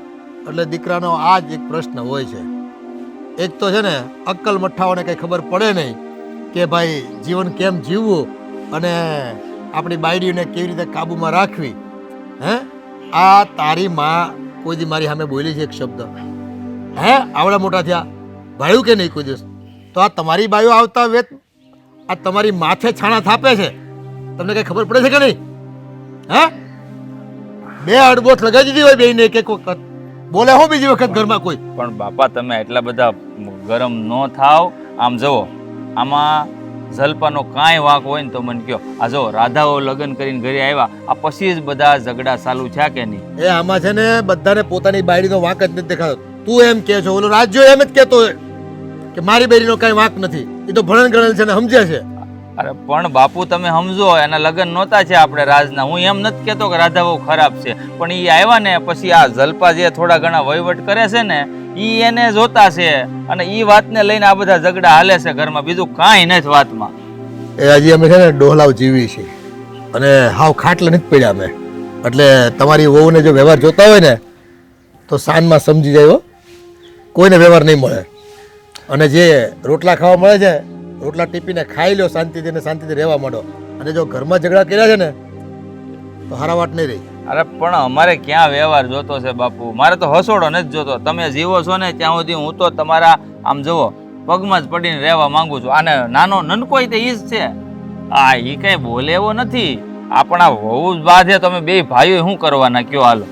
એટલે દીકરાનો આ જ એક પ્રશ્ન હોય છે. એક તો છે ને અક્કલ મઠ્ઠાઓને કંઈ ખબર પડે નહીં કે ભાઈ જીવન કેમ જીવવું અને આપણી બાયડીઓને કેવી રીતે કાબૂમાં રાખવી. હે, આ તારી માં કોઈ દી મારી સામે બોલી છે એક શબ્દ? હે, આવડા મોટા થયા ભાડ્યું કે નહીં કોઈ દિવસ? તો આ તમારી બાઈઓ આવતા વેત આ તમારી માથે છાણા થાપે છે, તમને કંઈ ખબર પડે છે કે નહીં? હે, બે અડબોથ લગાવી દીધી હોય બેયને એક એક વખત, બોલે હું બીજી વખત ઘરમાં કોઈ? પણ બાપા તમે એટલા બધા ગરમ ન થાવ. આમ જુઓ, આમાં જલપાનો કાંઈ વાંક હોય ને તો મને કહો. આ જો રાધાઓ લગ્ન કરીને ઘરે આવ્યા, આ પછી જ બધા ઝઘડા ચાલુ થયા કે નહીં? એ આમાં છે ને બધાને પોતાની બાયડીનો વાંક જ નથી દેખાતો. તું એમ કે છો, ઓલો રાજ્યો એમ જ કહેતો હોય કે મારી બાયડીનો કાંઈ વાંક નથી, એ તો ભણન ગણેલ છે ને સમજે છે. અરે પણ બાપુ તમે સમજો, એના લગ્ન નહોતા છે આપણે રાજના. હું એમ નથી કહેતો કે રાધા બહુ ખરાબ છે, પણ એ આવ્યા ને પછી આ જલપા જે થોડા ઘણા વહીવટ કરે છે ને એ એને જોતા છે, અને એ વાતને લઈને આ બધા ઝઘડા હાલે છે ઘરમાં, બીજું કાંઈ નથી વાતમાં. એ હજી અમે છે ને ડોહલાવ જીવી છે, અને હાવ ખાટલે નથી પડ્યા અમે. એટલે તમારી વહુને જો વ્યવહાર જોતા હોય ને તો સાંજમાં સમજી જાય, કોઈને વ્યવહાર નહીં મળે. અને જે રોટલા ખાવા મળે છે, રોટલા ટીપીને ખાઈ લો શાંતિથી, ને શાંતિથી રહેવા માંડો. અને જો ઘરમાં ઝઘડા કર્યા છે ને તો હારા વાત નહીં રહી. અરે પણ અમારે ક્યાં વ્યવહાર જોતો છે બાપુ, મારે તો હસોડો નથી જોતો. તમે જીવો છો ને ત્યાં સુધી હું તો તમારા આમ જુઓ પગમાં જ પડીને રહેવા માંગુ છું. આને નાનો નનકોય તે ઈ જ છે. આ ઈ કઈ બોલે એવો નથી. આપણા વહુ જ બાધે, તમે બે ભાઈઓ શું કરવાના કયો? હાલો.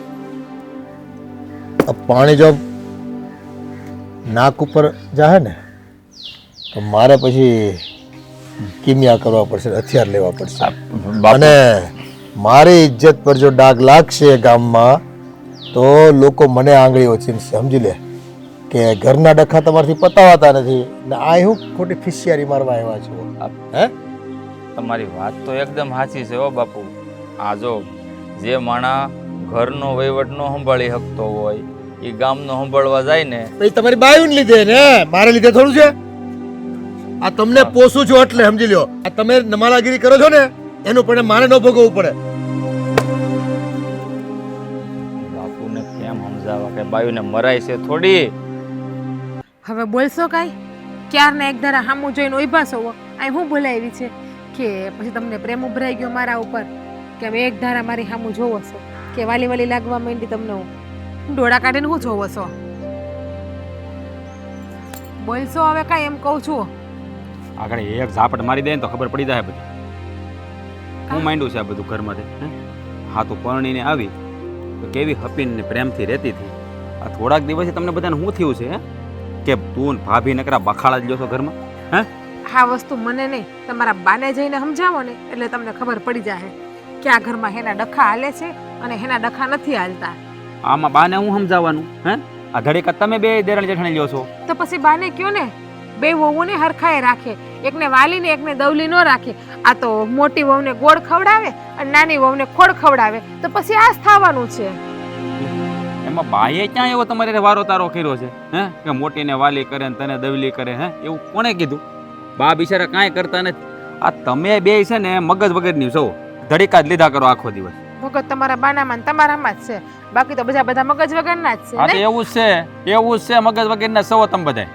આ પાણી જો નાક ઉપર જાહે ને તો મારે પછી કિમિયા કરવા પડશે, હથિયાર લેવા પડશે. અને મારી ઇજ્જત પર જો ડાઘ લાગશે ગામમાં તો લોકો મને આંગળીઓ ચીમશે. સમજી લે કે ઘરના ડખા તમારથી પતાવાતા નથી ને આ હું ખોટી ફિશિયારી મારવા આવ્યા છો. હે, તમારી વાત તો એકદમ સાચી છે હો બાપુ. આ જો જે માણા ઘરનો વહીવટ નો સંભાળી શકતો હોય એ ગામનો સંભાળવા જાય ને, તો એ તમારી બાયુને લીધે ને, મારે લીધે થોડું છે. આ તમને પોસું છું એટલે સમજી લ્યો. આ તમે નમાલાગીરી કરો છો ને એનું પણ મારે ન ભોગવવું પડે. બાપુને કેમ સમજાવવા કે બાયુને મરાય છે થોડી? હવે બોલશો કાંઈ? ક્યારના એક ધારા સામું જોઈને ઉભા છો અહીં હું બોલાવી છે કે પછી તમને પ્રેમ ઉભરાઈ ગયો મારા ઉપર કે હવે એક ધારા મારી સામું જોવો છો કે વાલી વાલી લાગવા માંડી તમને હું ડોળા કાઢીને હું જોવો છો? બોલશો હવે કાંઈ એમ કહું છું. આગળ એક ઝાપટ મારી દે ને તો ખબર પડી જાય બધી. હું માંડ્યું છે આ બધું ઘરમાંથી. હા, તું પરણીને આવી તો કેવી હપીને પ્રેમથી રહેતી હતી. આ થોડાક દિવસથી તમને બધાને શું થયું છે કે તું ભાભી નકરા બખાડા જ લ્યો છો ઘરમાં? હે, આ વસ્તુ મને નહીં, તમારા બાને જઈને સમજાવો ને એટલે તમને ખબર પડી જાય કે આ ઘરમાં હેના ડખા હાલે છે અને હેના ડખા નથી હાલતા. આમાં બાને હું સમજાવવાનું? હે, આ ધડીકા તમે બે દેરાણી જેઠાણી લ્યો છો તો પછી બાને કયો ને, બે વહુને હરખાએ રાખે, એકને વાલી ને એકને દવલી ન રાખે. આ તો મોટી વહુને ગોળ ખવડાવે અને નાની વહુને ખોડ ખવડાવે તો પછી આ જ થવાનું છે. એમાં બાએ ક્યાં એવો તમારે વારો તારો કર્યો છે હે કે મોટીને વાલી કરે ને તને દવલી કરે? હે, એવું કોણે કીધું? બા બિચારા કાંઈ કરતા નથી. આ તમે બે છે ને મગજ વગરની છો, ધડીકા જ લીધા કરો આખો દિવસ. મગજ તમારા બાનામાં ને તમારામાં જ છે, બાકી તો બધા મગજ વગરના જ હા, તો છે. એવું જ છે, એવું જ છે. મગજ વગરના સૌ તમે બધા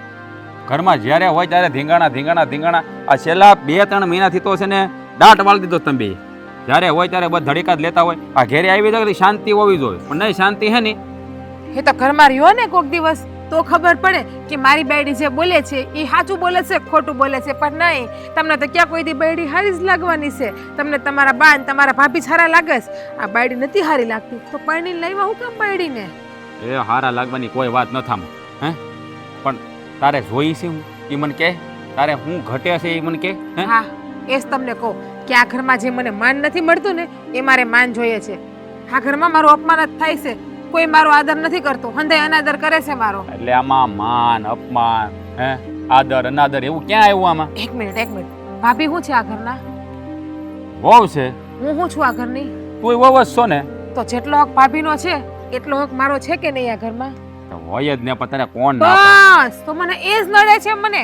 ઘરમાં જ્યારે હોય ત્યારે ધીંગાણા ધીંગાણા ધીંગાણા. આ છેલ્લા 2-3 મહિનાથી તો છે ને દાંત વાળી દીધો તમે બે. જ્યારે હોય ત્યારે બસ ધડીકા જ લેતા હોય. આ ઘેરે આવી જાય શાંતિ હોવી જોઈએ, પણ નહીં શાંતિ હે નહીં. એ તો ઘરમાં રહ્યો ને કોક દિવસ તો ખબર પડે કે મારી બાયડી જે બોલે છે એ સાચું બોલે છે ખોટું બોલે છે. પણ નહીં, તમને તો ક્યાં કોઈ દી બાયડી હારી જ લાગવાની છે. તમને તમારા બા ને તમારા ભાભી સારા લાગે છે, આ બાયડી નથી હારી લાગતી તો પરણીને લાવ્યા હું કામ બાયડીને? એ હારા લાગવાની કોઈ વાત ન થામ. હે, પણ તારે જોઈ છે હું એ મને કહે? તારે હું ઘટે છે એ મને કહે? હા, એ જ તમને કહું કે આ ઘરમાં જે મને માન નથી મળતું ને એ મારે માન જોઈએ છે. આ ઘરમાં મારું અપમાન જ થાય છે, કોઈ મારો આદર નથી કરતો, હંધાય અનાદર કરે છે મારો. એટલે આમાં માન અપમાન હે આદર અનાદર એવું ક્યાં આવ્યું આમાં? એક મિનિટ, ભાભી હું છે આ ઘરના? વહુ છે. હું છું આ ઘરની? તું વહુ જ છો ને? તો જેટલો હક ભાભીનો છે એટલો હક મારો છે કે નહીં આ ઘરમાં? તો હોય જ ને, પતાને કોણ ના પાડે? બસ, તો મને એ જ નડે છે મને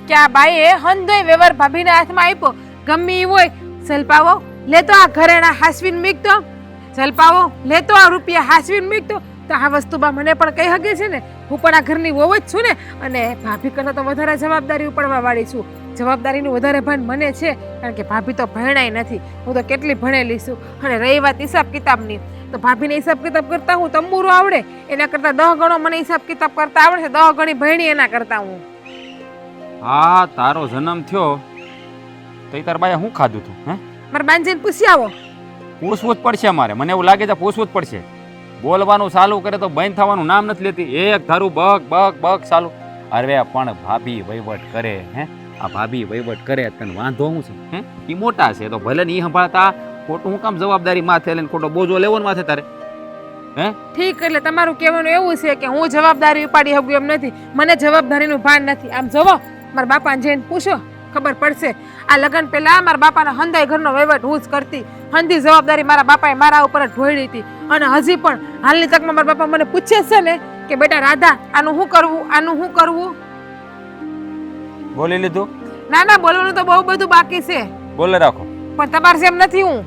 કે આ બાઈએ હંધોય વ્યવહાર ભાભીના હાથમાં આપ્યો. ગમે ઈ હોય, સલપાવો લેતો આ ઘરેણા હાસવીને મીકતો, સલપાવો લેતો આ રૂપિયા હાસવીને મીકતો. તો આ વસ્તુ બા મને પણ કહી શકે છે ને, હું પણ આ ઘરની વહુ જ છું ને, અને ભાભી કરતાં તો વધારે જવાબદારી ઉપાડવા વાળી છું. જવાબદારીનું વધારે ભાન મને છે, કારણ કે ભાભી તો ભણાઈ નથી, હું તો કેટલી ભણેલી છું. અને રહી વાત હિસાબ કિતાબની, તો ભાભીને હિસાબ કિતાબ કરતા હું તંબુરો આવડે, એના કરતાં 10 ગણો મને હિસાબ કિતાબ કરતા આવડે છે. 10 ગણી ભણી એના કરતા હું. હા, તારો જન્મ થયો તો તાર બાએ શું ખાધું તું? હે, મારા બાંધીને પૂછી આવો. પૂછવું જ પડશે મારે, મને એવું લાગે છે પૂછવું જ પડશે. બોલવાનું ચાલુ કરે તો બંધ થવાનું નામ નથી લેતી. એક ધારું બક બક બક ચાલુ. અરે પણ ભાભી વહીવટ કરે. હે, આ ભાભી વહીવટ કરે તને વાંધો શું છે? હે, એ મોટા છે તો ભલે નહીં સંભાળતા, ખોટું હું કામ જવાબદારી માથે લઈને ખોટો બોજો લેવો માથે તારે? હે, ઠીક, એટલે તમારું કહેવાનું એવું છે કે હું જવાબદારી ઉપાડી શકું એમ નથી, મને જવાબદારીનું ભાન નથી. આમ જવો મારા બાપાને જઈને પૂછો, ખબર પડશે. આ લગ્ન પહેલા મારા બાપાના હંધાઈ ઘરનો વહીવટ હું જ કરતી. હંધી જવાબદારી મારા બાપાએ મારા ઉપર જ ઢોળી હતી. અને હજી પણ હાલની તકમાં મારા બાપા મને પૂછે છે ને કે બેટા રાધા આનું શું કરવું, આનું શું કરવું? બોલી લીધું? ના ના, બોલવાનું તો બહુ બધું બાકી છે. બોલે રાખો. પણ તમારે જેમ નથી હું.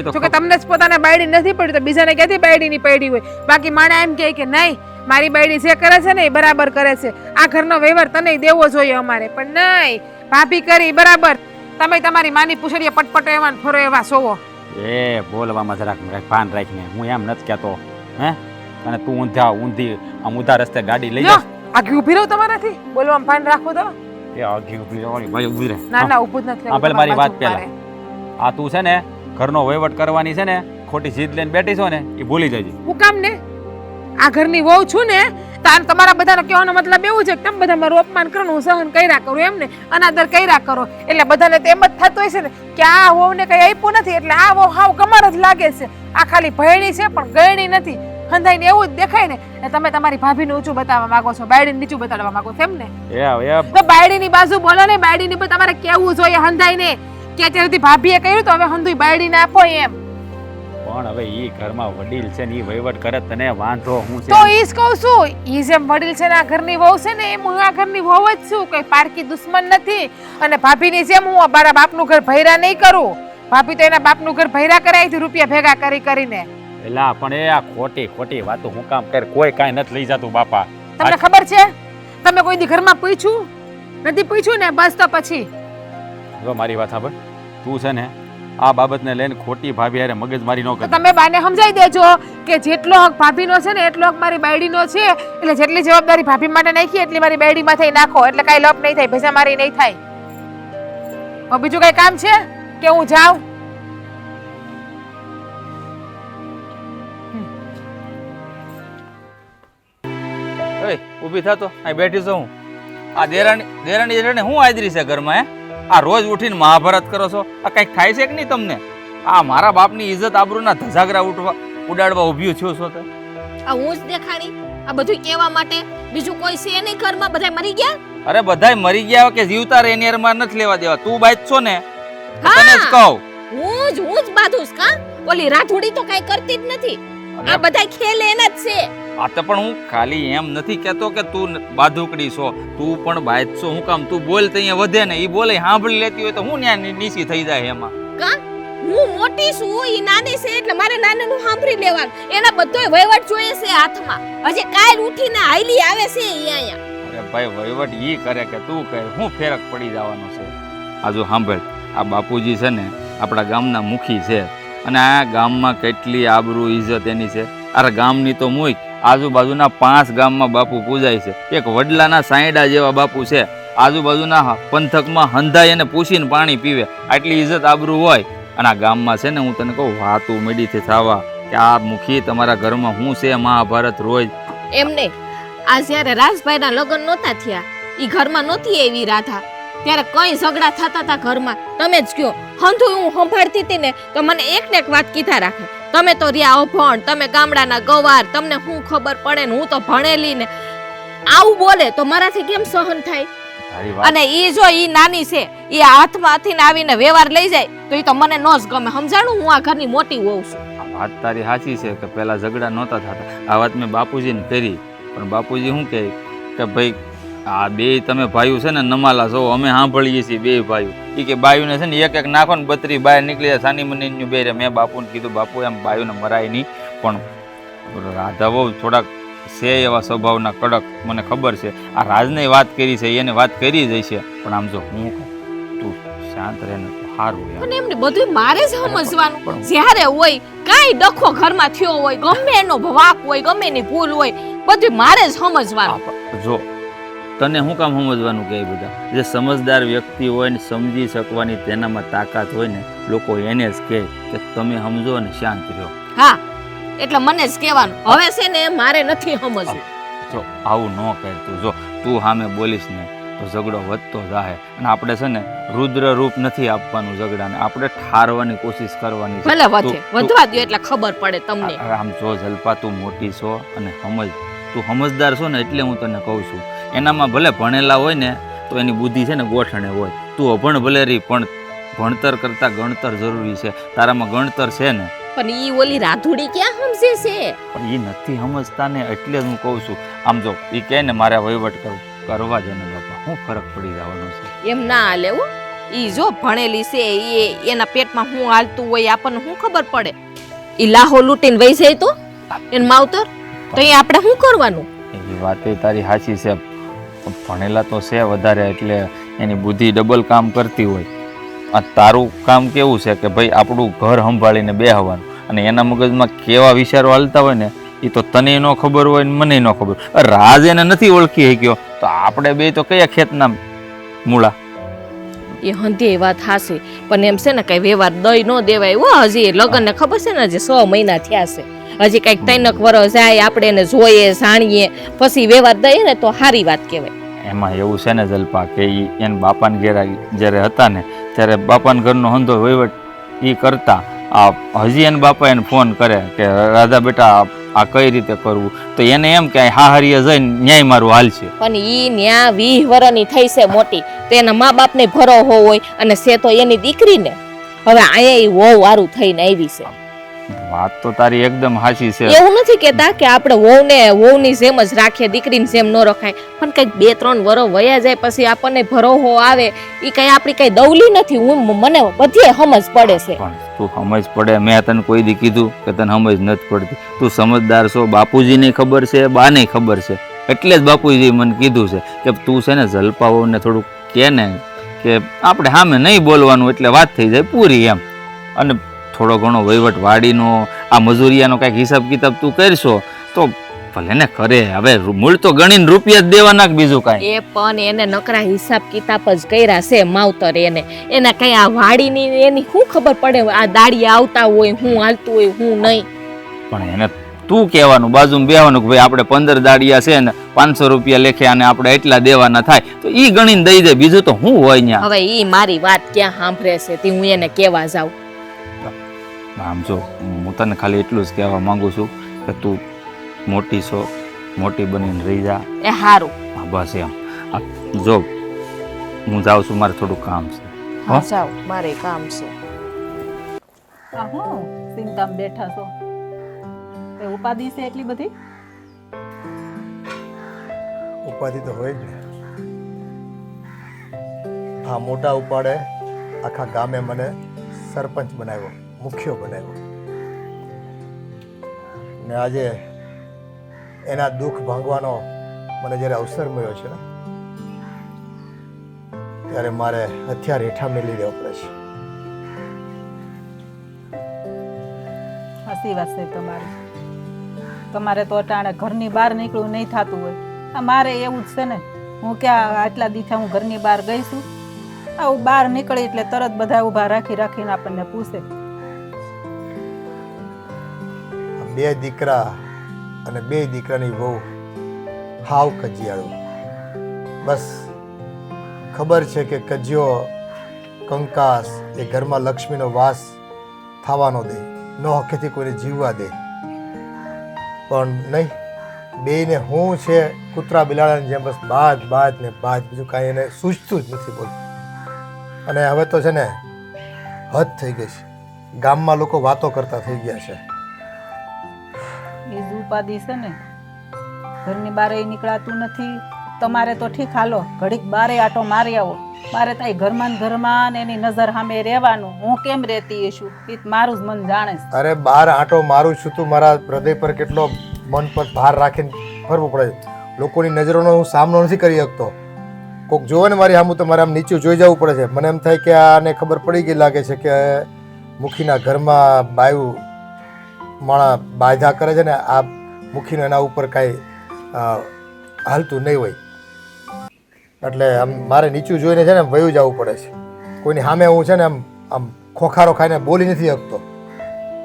જો કે તમને જ પોતાને બાયડી નથી પડી તો બીજાને ક્યાંથી બાયડીની પડી હોય? બાકી માણા એમ કહે કે નહીં, મારી બાયડી જે કરે છે ને એ બરાબર કરે છે, આ ઘરનો વ્યવહાર તને દેવો જોઈએ અમારે. પણ નહીં, ભાભી કરી બરાબર, તમે તમારી માની પૂછડીએ પટપટ એવા ફરો એવા સોવો. એ બોલવામાં જરાક ભાન રાખને, હું એમ નથી કહેતો. હે અને તું ઊંધી આમ ઊંધા રસ્તે ગાડી લઈ લ્યો, જા. આગી ઊભી રહો તમારાથી બોલવામાં ભાન રાખો તો. એ આગી ઊભી રહેવાની ભાઈ, ઊભી રહે. ના ના ઊભું જ નથી હા, પેલા મારી વાત તમારી પહેલા. આ તું છે ને ઘરનો વહીવટ કરવાની છે ને, ખોટી જીદ લઈને બેઠી છો ને, એ ભૂલી જજે. હું કામ ને આ ઘરની વહુ છું ને, તો આમ તમારા બધાનો કહેવાનો મતલબ એવું છે કે તમે બધા મારું અપમાન કરો ને હું સહન કર્યા કરું એમ ને, અનાદર કર્યા કરો. એટલે બધાને તો એમ જ થતું હોય છે ને કે આ વહુને કંઈ આપ્યું નથી એટલે આ વહુ હાવ કમાર જ લાગે છે. આ ખાલી ભયણી છે પણ ગયણી નથી. હંધાઈને એવું જ દેખાય ને એટલે તમે તમારી ભાભીને ઊંચું બતાવવા માંગો છો, બાયડીને નીચું બતાડવા માંગો છો એમ ને. તો બાયડીની બાજુ બોલો ને, બાયડીને પણ તમારે કેવું જોઈએ હંધાઈને કે અત્યાર સુધી ભાભીએ કર્યું તો હવે હંધુય બાયડીને આપો એમ. પણ હવે ઈ ઘરમાં વડીલ છે ને, ઈ વહીવટ કરે, તને વાંધો હું તો છે? ઈ જ કહું છું, ઈ જેમ વડીલ છે ને આ ઘરની વહુ છે ને એમ હું આ ઘરની વહુ જ છું, કોઈ પારકી દુશ્મન નથી. અને ભાભીની જેમ હું મારા બાપનું ઘર ભૈરા નહીં કરું. ભાભી તો એના બાપનું ઘર ભૈરા કરાય છે રૂપિયા ભેગા કરી કરીને. એલા પણ એ આ ખોટી વાતો હું કામ કર, કોઈ કાંઈ નથી લઈ જતું બાપા. તમને ખબર છે તમે કોઈ દી ઘરમાં પૂછ્યું નથી? પૂછ્યું ને બસ તો પછી જો મારી વાત સાંભળ, તું છે ને આ બાબતને લઈને ખોટી ભાભી હારે મગજમારી ન તો કર. તમે બાને સમજાઈ દેજો કે જેટલો હક ભાભીનો છે ને એટલો હક મારી બાયડીનો છે. એટલે જેટલી જવાબદારી ભાભી માટે નાખી એટલી મારી બાયડી માથે નાખો, એટલે કાંઈ લપ નહીં થાય, ભેજા મારી નહીં થાય. હવે બીજું કઈ કામ છે કે હું જાઉં? ઓય ઊભી થા તો, અહીં બેઠી છું હું. આ દેરાણી જેઠાણી હું આદરી છે ઘરમાં? હે આ રોજ ઉઠીને મહાભારત કરો છો, આ કંઈક થાય છે કે નહીં તમને? આ મારા બાપની ઇજ્જત આબરૂના ધજાગરા ઉડાડવા ઊભી છો છો તો? આ હું જ દેખાણી આ બધું કેવા માટે? બીજું કોઈ છે નહીં ઘરમાં? બધા મરી ગયા? અરે બધાય મરી ગયા કે જીવતા રે એની હારમાં નથી લેવા દેવા. તું બાઈક છો ને, તને જ કહું. હું જ બાધુસ કા? ઓલી રાઠોડી તો કાઈ કરતી જ નથી. આ બધા ખેલ એના જ છે. આ તો પણ હું ખાલી એમ નથી કહેતો કે તું બાધુકડી છો, તું પણ બાઈક છો. હું કામ તું બોલ તો અહીંયા વધે ને, ઈ બોલે સાંભળી લેતી હોય તો હું ન્યા નીચી થઈ જાય એમાં. કા હું મોટી છું, ઈ નાની છે એટલે મારે નાનાનું સાંભળી લેવાનું. એના બધોય વહીવટ જોઈએ છે હાથમાં. હજી કાલ ઉઠીને હાઈલી આવે છે ઈ અહીંયા. અરે ભાઈ વહીવટ ઈ કરે કે તું કરે, હું ફેરક પડી જવાનો છે? આ જો સાંભળ, આ બાપુજી છે ને આપણા ગામના મુખી છે, અને આ ગામમાં કેટલી આબરૂ ઇજ્જત એની છે. અરે ગામની તો મૂક, આજુબાજુના 5 ગામમાં બાપુ પૂજાય છે. એક વડલાના સાયડા જેવા બાપુ છે. આજુબાજુના પંથકમાં હંધાઈ અને પૂછીને પાણી પીવે, આટલી ઇજ્જત આબરૂ હોય. અને આ ગામમાં છે ને હું તને કહું, વાતું મેડીથી થવા કે આ મુખી તમારા ઘરમાં હું છે મહાભારત રોજ. એમ નહીં, આ જ્યારે રાજભાઈના લગ્ન નહોતા થયા, ઈ ઘરમાં નહોતી એવી રાધા, ત્યારે કઈ ઝઘડા થતા હતા ઘરમાં. તમે જ કયો, હંધુય હું સંભાળતી હતી ને તો મને એક ને એક વાત કીધા રાખે. તમે તો રહ્યા અભણ, તમે ગામડાના ગવાર, તમને શું ખબર પડે ને, હું તો ભણેલી ને. આવું બોલે તો મારાથી કેમ સહન થાય? તારી વાત અને ઈ જો ઈ નાની છે, ઈ હાથમાંથી આવીને વ્યવહાર લઈ જાય તો ઈ તો મને નો જ ગમે. સમજાણું? હું આ ઘરની મોટી હોઉં છું. આ વાત તારી સાચી છે કે પહેલા ઝઘડા નહોતા થતા. આ વાત મેં બાપુજીને કરી, પણ બાપુજી શું કહે કે ભાઈ આ બે તમે ભાઈઓ છે ને નમાલા છો, અમે સાંભળીએ છીએ બે ભાઈઓ. એ કે બાયુને છે ને એક નાખો ને 32 બહાર નીકળી જાય સાની મની બે રે. મેં બાપુને કીધું બાપુ એમ બાયુને મરાય નહીં, પણ રાધા બહુ થોડાક છે એવા સ્વભાવના કડક, મને ખબર છે. આ રાજને વાત કરી છે, એને વાત કરી જ હશે, પણ આમ જો હું તું શાંત રહે ને તો સારું. પણ એમને બધું મારે જ સમજવાનું. જ્યારે હોય કાંઈ ડખો ઘરમાં થયો હોય, ગમે એનો વાંક હોય, ગમે એની ભૂલ હોય, બધું મારે જ સમજવાનું. જો તને શું કામ સમજવાનું કે બધા જે સમજદાર વ્યક્તિ હોય ને સમજી શકવાની તેનામાં તાકાત હોય ને, લોકો એને જ કહે કે તમે સમજો ને શાંત રહો. હા, એટલે મને જ કહેવાનું. હવે છે ને મારે નથી સમજવું. જો આવું ન કહે તું. જો તું સામે બોલીશ ને તો ઝઘડો વધતો જાય. અને આપણે છે ને રુદ્ર રૂપ નથી આપવાનું ઝઘડાને, આપણે ઠારવાની કોશિશ કરવાની છે. ભલે વધે, વધવા દો એટલે ખબર પડે તમને. આમ જો જલ્પા તું મોટી છો અને સમજ, તું સમજદાર છો ને એટલે હું તને કહું છું. એનામાં ભલે ભણેલા હોય ને તો એની બુદ્ધિ છે ને ગોઠણે હોય. તું અભણ ભલે રહી, પણ ભણતર કરતા ગણતર જરૂરી છે. તારામાં ગણતર છે ને. પણ ઈ ઓલી રાધુડી ક્યાં સમજે છે? પણ એ નથી સમજતા ને, એટલે જ હું કહું છું. આમ જો એ કહે ને મારે વહીવટ કરવા જ ને બાપા, શું ફરક પડી જવાનો છે? એમ ના હાલે હો. ઈ જો ભણેલી છે, એના પેટમાં શું હાલતું હોય આપણને શું ખબર પડે? ઈ લાહો લૂટીને વહી જાય તો એન માવતર તો એ આપણે શું કરવાનું? એ વાત તારી સાચી છે, ભણેલા તો છે વધારે એટલે એની બુદ્ધિ ડબલ કામ કરતી હોય. આ તારું કામ કેવું છે કે ભાઈ આપણું ઘર સંભાળીને બેહવાનું, અને એના મગજમાં કેવા વિચારો હાલતા હોય ને એ તો તને ન ખબર હોય ને મને ન ખબર. રાજ એને નથી ઓળખી શક્યો તો આપણે બે તો કયા ખેતના મૂળા. એ હંધી વાત હાશે, પણ એમ છે ને કઈ વ્યવહાર દઈ ન દેવાય હો. હજી લગ્ન ને ખબર છે ને હજી 6 મહિના થયા છે, હજી કઈક 3 વર્ષ જાય, આપણે એને જોઈએ જાણીએ પછી વ્યવહાર દઈએ ને તો સારી વાત કહેવાય. એમાં એવું છે ને જલપા કે એને બાપાને ઘેર જ્યારે હતા ને ત્યારે બાપાના ઘરનો હંધો વહીવટ એ કરતા. આ હજી એને બાપા એને ફોન કરે કે રાધા બેટા આ કઈ રીતે કરવું, તો એને એમ કે હાહરીએ જઈને ન્યાય મારું હાલ છે. પણ ઈ ન્યા 20 વર્ષની થઈ છે મોટી, તો એના મા બાપને ભરોહો હોય અને છે તો એની દીકરીને. હવે અહીંયા ઈ વહુ વારું થઈને આવી છે. વાત તો તારી એકદમ હાચી છે. એવું નથી કેતા કે આપણે વહુની જેમ જ રાખીએ, દીકરીની જેમ ન રખાય, પણ કઈક 2-3 વર્ષ વયા જાય પછી આપણને ભરોહો આવે, ઈ કઈ આપણી કઈ દવલી નથી. મને બધી સમજ પડે છે. પણ તું સમજ પડે, મેં તને કોઈ દી કીધું કે તને સમજ નથી પડતી? તું સમજદાર છો, બાપુજીને ખબર છે, બાને ખબર છે, એટલે જ બાપુજી મને કીધું છે કે તું છે ને જલપાઓને થોડુંક કે ને કે આપણે સામે નહીં બોલવાનું એટલે વાત થઈ જાય પૂરી એમ. અને થોડો ઘણો વહીવટ વાડીનો આ મજૂરિયાનો કાંઈક હિસાબ કિતાબ તું કરશો તો ભલે ને કરે. હવે મૂળ તો ગણીને રૂપિયા જ દેવાના કે બીજું કાંઈ. એ પણ એને નકરા હિસાબ કિતાબ જ કર્યા છે માવતર. એને કઈ આ વાડીની એની શું ખબર પડે આ દાડી આવતા હોય, હું હાલતું હોય, હું નહીં. પણ એને તું કહેવાનું, બાજુમાં બેવાનું કે ભાઈ આપણે 15 દાડિયા છે ને 500 રૂપિયા લેખે અને આપણે એટલા દેવાના થાય, તો ઈ ગણીને દઈ દે, બીજું તો શું હોય ત્યાં. હવે ઈ મારી વાત ક્યાં સાંભળે છે તે હું એને કેવા જાઉં. આમ જો હું તને ખાલી એટલું જ કહેવા માંગુ છું કે તું મોટી છો, મોટી બનીને રહી જા. એ હારું. હા બસ એમ. જો હું જાઉં છું, મારે થોડું કામ છે. હા જાવ, મારે કામ છે. આ હું ચિંતામાં બેઠા છો, એ ઉપાધિ છે એટલી બધી? ઉપાધિ તો હોય જ ને. આ મોટા ઉપાડે આખા ગામે મને સરપંચ બનાવ્યો, મુખ્ય બનાવ્યો, ને આજે એના દુઃખ ભાંગવાનો મને જ્યારે અવસર મળ્યો છે ને ત્યારે મારે હથિયાર હેઠા મેળવી દેવો પડે છે. હસી વાત છે તમારી. તમારે તો અટાણે ઘરની બહાર નીકળવું નહીં થતું હોય. આ મારે એવું જ છે ને. હું ક્યાં આટલા દીઠા હું ઘરની બહાર ગઈ છું? આવું બહાર નીકળી એટલે તરત બધા ઊભા રાખીને આપણને પૂછે. 2 દીકરા અને 2 દીકરાની વહુ હાવ કજિયાળું. બસ ખબર છે કે કજિયો કંકાસ એ ઘરમાં લક્ષ્મીનો વાસ થવાનો દે, ન હકેથી કોઈને જીવવા દે. પણ નહીં, બેયને હું છે કૂતરા બિલાડાની જેમ બસ બાજ ને બાજ, બીજું કાંઈ એને સૂઝતું જ નથી બોલ. અને હવે તો છે ને હદ થઈ ગઈ છે. ગામમાં લોકો વાતો કરતા થઈ ગયા છે. એ જ ઉપાધિ છે ને. ઘરની બારે નીકળાતું નથી. તમારે તો ઠીક, હાલો ઘડીક બારે આટો મારી આવો. મારે તાઈ ઘરમાં ને ઘરમાં એની નજર સામે રહેવાનું. હું કેમ રહેતી છું એ મારું જ મન જાણે છે. અરે બહાર આંટો મારું છું, તું મારા હૃદય પર કેટલો મન પર ભાર રાખીને ફરવું પડે. લોકોની નજરોનો હું સામનો નથી કરી શકતો. કોઈક જોવે ને મારી સામું તો મારે આમ નીચું જોઈ જવું પડે છે. મને એમ થાય કે આને ખબર પડી ગઈ લાગે છે કે મુખીના ઘરમાં બાયું માણા બાધા કરે છે ને આ મુખીને એના ઉપર કાંઈ હાલતું નહીં હોય. એટલે આમ મારે નીચું જોઈને છે ને વયું જવું પડે છે. કોઈની સામે હું છે ને આમ ખોખારો ખાઈને બોલી નથી શકતો.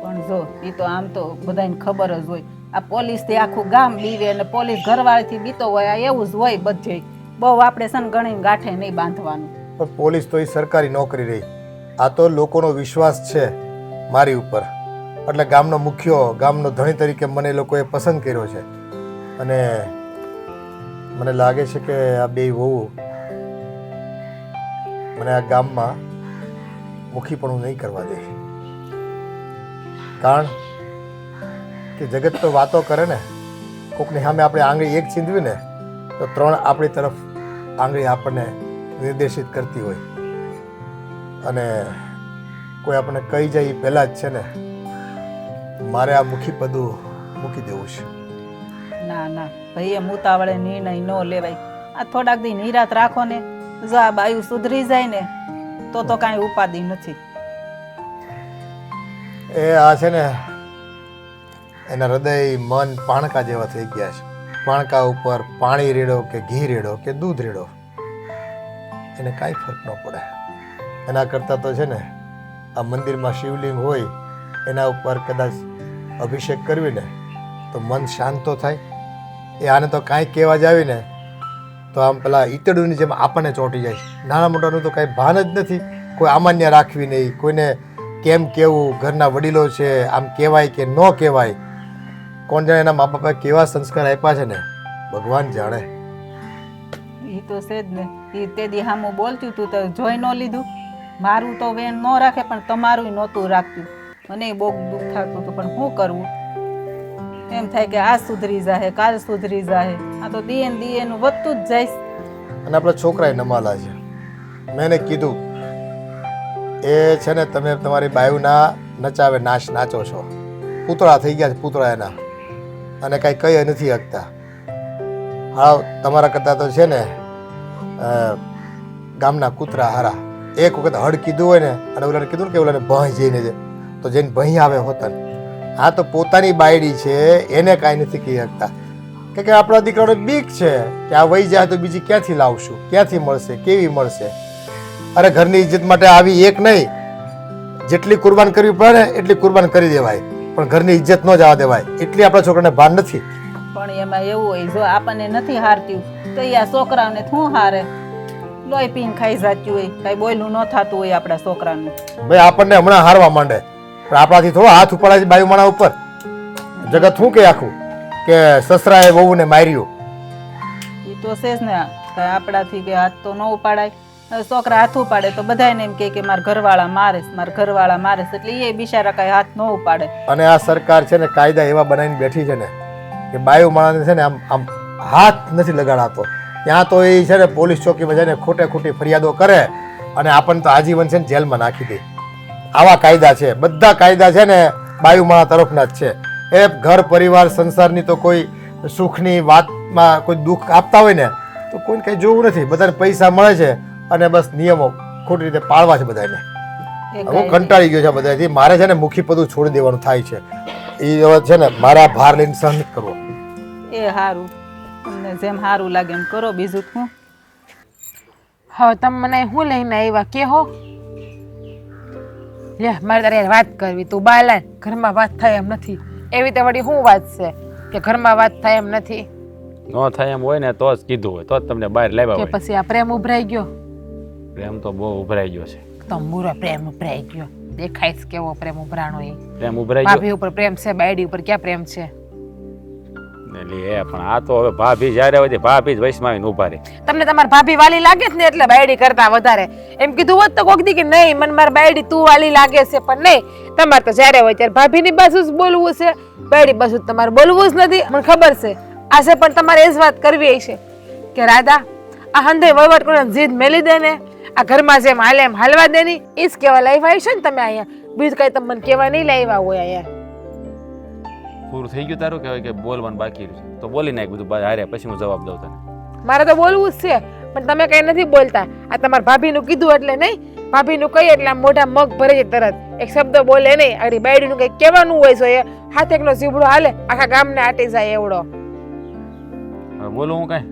પણ જો એ તો આમ તો બધાને ખબર જ હોય. આ પોલીસથી આખું ગામ બીવે અને પોલીસ ઘરવાળીથી બીતો હોય. આ એવું જ હોય બધે. બહુ આપણે છે ને ગણીને ગાંઠે નહીં બાંધવાનું. પણ પોલીસ તો એ સરકારી નોકરી રહી. આ તો લોકોનો વિશ્વાસ છે મારી ઉપર. એટલે ગામનો મુખ્યો, ગામનો ધણી તરીકે મને એ લોકોએ પસંદ કર્યો છે. અને મને લાગે છે કે આ 2 વહુ મને આ ગામમાં મુખીપણું નહીં કરવા દે. કારણ કે જગત તો વાતો કરે ને, કોકની સામે આપણે આંગળી એક ચીંધવી ને તો 3 આપણી તરફ આંગળી આપણને નિર્દેશિત કરતી હોય. અને કોઈ આપણને કહી જાય એ પહેલાં જ છે ને મારે આ મુખી પદું મૂકી દેવું છે. ના ના ભાઈ, એમ ઉતાવળે નિર્ણય ન લેવાય. આ થોડાક દી નિરાત રાખો ને. જો આ બાયું સુધરી જાય ને તો કાંઈ ઉપાધિ નથી. એ આ છે ને એના હૃદય મન પાણકા જેવા થઈ ગયા છે. પાણકા ઉપર પાણી રેડો કે ઘી રેડો કે દૂધ રેડો એને કાંઈ ફરક ન પડે. એના કરતાં તો છે ને આ મંદિરમાં શિવલિંગ હોય એના ઉપર કદાચ અભિષેક કરવી ને તો મન શાંત તો થાય. એ આને તો કાંઈ કહેવા જ આવી ને તો આમ પેલા ઈતળુની જેમ આપણને ચોંટી જાય. નાના મોટાનું તો કાંઈ ભાન જ નથી. કોઈ અમાન્ય રાખવી નહીં, કોઈને કેમ કેવું, ઘરના વડીલો છે આમ કહેવાય કે ન કહેવાય. કોણ જાણે એના મા બાપે કેવા સંસ્કાર આપ્યા છે ને ભગવાન જાણે. એ તો છે જ ને. એ તે દી હામું બોલતું તું તો જોઈ ન લીધું. મારું તો વેણ ન રાખે પણ તમારું નહોતું રાખતું. મને બહુ દુઃખ થતું હતું પણ શું કરવું. એમ થાય કે આ સુધરી જાહે, કાલ સુધરી જાહે. આ તો દીએ ને દીએ નું વધતું જ જાય. અને આપણા છોકરાએ નમાલા છે. મેં એને કીધું એ છે ને તમે તમારી બાયુના નચાવે નાચો છો. પૂતળા થઈ ગયા છે પૂતળા એના, અને કાંઈ કહી નથી શકતા. હા તમારા કરતાં તો છે ને ગામના કૂતરા હારા. એક વખત હળ કીધું હોય ને અને ઓલાને કીધું ને કે ઓલાને ભઈ જઈને છે તો જઈને ભઈ આવે હોતન. આ તો પોતાની બાયડી છે એને કાંઈ નથી કહી શકતા. કે આપણા દીકરાને બીક છે કે આ વહી જાય તો બીજી ક્યાંથી લાવશું, ક્યાંથી મળશે, કેવી મળશે. અરે ઘરની ઇજ્જત માટે આવી એક નહીં, જેટલી કુરબાન કરવી પડે ને એટલી કુરબાન કરી દેવાય, પણ ઘરની ઇજ્જત ન જવા દેવાય. એટલી આપણા છોકરાને ભાન નથી. પણ એમાં એવું હોય જો આપણને નથી હારતું તો એ આ છોકરાઓને શું હારે. લોહી પીને ખાઈ જાતું હોય, કઈ બોયલું ન થતું હોય આપણા છોકરાનું. ભાઈ આપણને હમણાં હારવા માંડે પણ આપણાથી થોડો હાથ ઉપાડાય છે બાયુ માણા ઉપર. જગત શું કે આખું કે સસરાએ વહુને માર્યું. એ તો છે જ ને. કઈ આપણાથી કે હાથ તો ન ઉપાડાય. છોકરા હાથ ઉપાડે તો બધાને એમ કે મારા ઘરવાળા મારે છે, મારા ઘરવાળા મારે છે, એટલે એ બિચારા કઈ હાથ ન ઉપાડે. અને આ સરકાર છે ને કાયદા એવા બનાવીને બેઠી છે ને કે બાયુ માણાને છે ને આમ આમ હાથ નથી લગાડાતો. ત્યાં તો એ છે ને પોલીસ ચોકીમાં જઈને ખોટે ખોટી ફરિયાદો કરે અને આપણને તો આજીવન છે ને જેલમાં નાખી દે. આવા કાયદા છે. બધા કાયદા છે ને બાયુ માણા તરફના જ છે. એ ઘર પરિવાર સંસારની તો કોઈ સુખની વાતમાં કોઈ દુઃખ આપતા હોય ને તો કોઈને કંઈ જોવું નથી. બધાને પૈસા મળે છે અને બસ નિયમો ખોટી રીતે પાળવા છે બધાને. હું કંટાળી ગયો છે બધાથી. મારે છે ને મુખી પદું છોડી દેવાનું થાય છે. એ હવે છે ને મારા ભાર લઈને સહન કરવો. એ હારું, તમને જેમ હારું લાગે એમ કરો. બીજું શું? હવે તમે મને શું લઈને આવ્યા કે હો? લે મારે તારે વાત કરવી. તું બાલા ઘરમાં વાત થાય એમ નથી. એવી તો વળી શું વાત છે કે ઘરમાં વાત થાય એમ નથી? ન થાય એમ હોય ને તો જ કીધું હોય, તો જ તમને બહાર લાવ્યા કે હોય. પછી આ પ્રેમ ઉભરાઈ ગયો? પ્રેમ તો બહુ ઉભરાઈ ગયો છે. તંબુરો પ્રેમ ઉભરાઈ ગયો. દેખાય છે કેવો પ્રેમ ઉભરાણો. એ પ્રેમ ઉભરાઈ ગયો ભાભી ઉપર પ્રેમ છે, બાયડી ઉપર ક્યાં પ્રેમ છે? એટલે પણ આ તો હવે ભાભી જ્યારે હોય ભાભી જ વૈશમાં આવીને ઉભા રહે. તમને તમારી ભાભી વાલી લાગે છે ને એટલે બાયડી કરતા વધારે. એમ કીધું હોત તો કોક દી કે નહીં મને મારી બાયડી તું વાલી લાગે છે, પણ નહીં. તમારે તો જ્યારે હોય ત્યારે ભાભીની બાજુ જ બોલવું છે, બાયડી બાજુ તમારે બોલવું જ નથી. મને ખબર છે આજે પણ તમારે એ જ વાત કરવી છે કે રાધા આ હંધે વહીવટ કરીને જીદ મેલી દે ને, આ ઘરમાં જેમ હાલે એમ હાલવા દે ની. એ જ કહેવા લાવ્યા છે ને તમે અહીંયા. બીજું કઈ તમે મને કહેવા નહીં લાવ્યા હોય અહીંયા. પૂરું થઈ ગયું તારું કહેવાય કે બોલવાનું બાકી રહ્યું છે તો બોલી નાખ બધું હારે, પછી હું જવાબ દઉં તને. મારે તો બોલવું જ છે પણ તમે કઈ નથી બોલતા. આ તમારા ભાભીનું કીધું એટલે નહીં. ભાભીનું કહીએ એટલે આમ મોઢા મગ ભરે છે તરત. એક શબ્દ બોલે નહીં. આગળ બાયડીનું કઈ કહેવાનું હોય છે એ હાથ એકનો ઝીબડો હાલે આખા ગામને આટી જાય એવડો. હવે બોલું હું કઈ?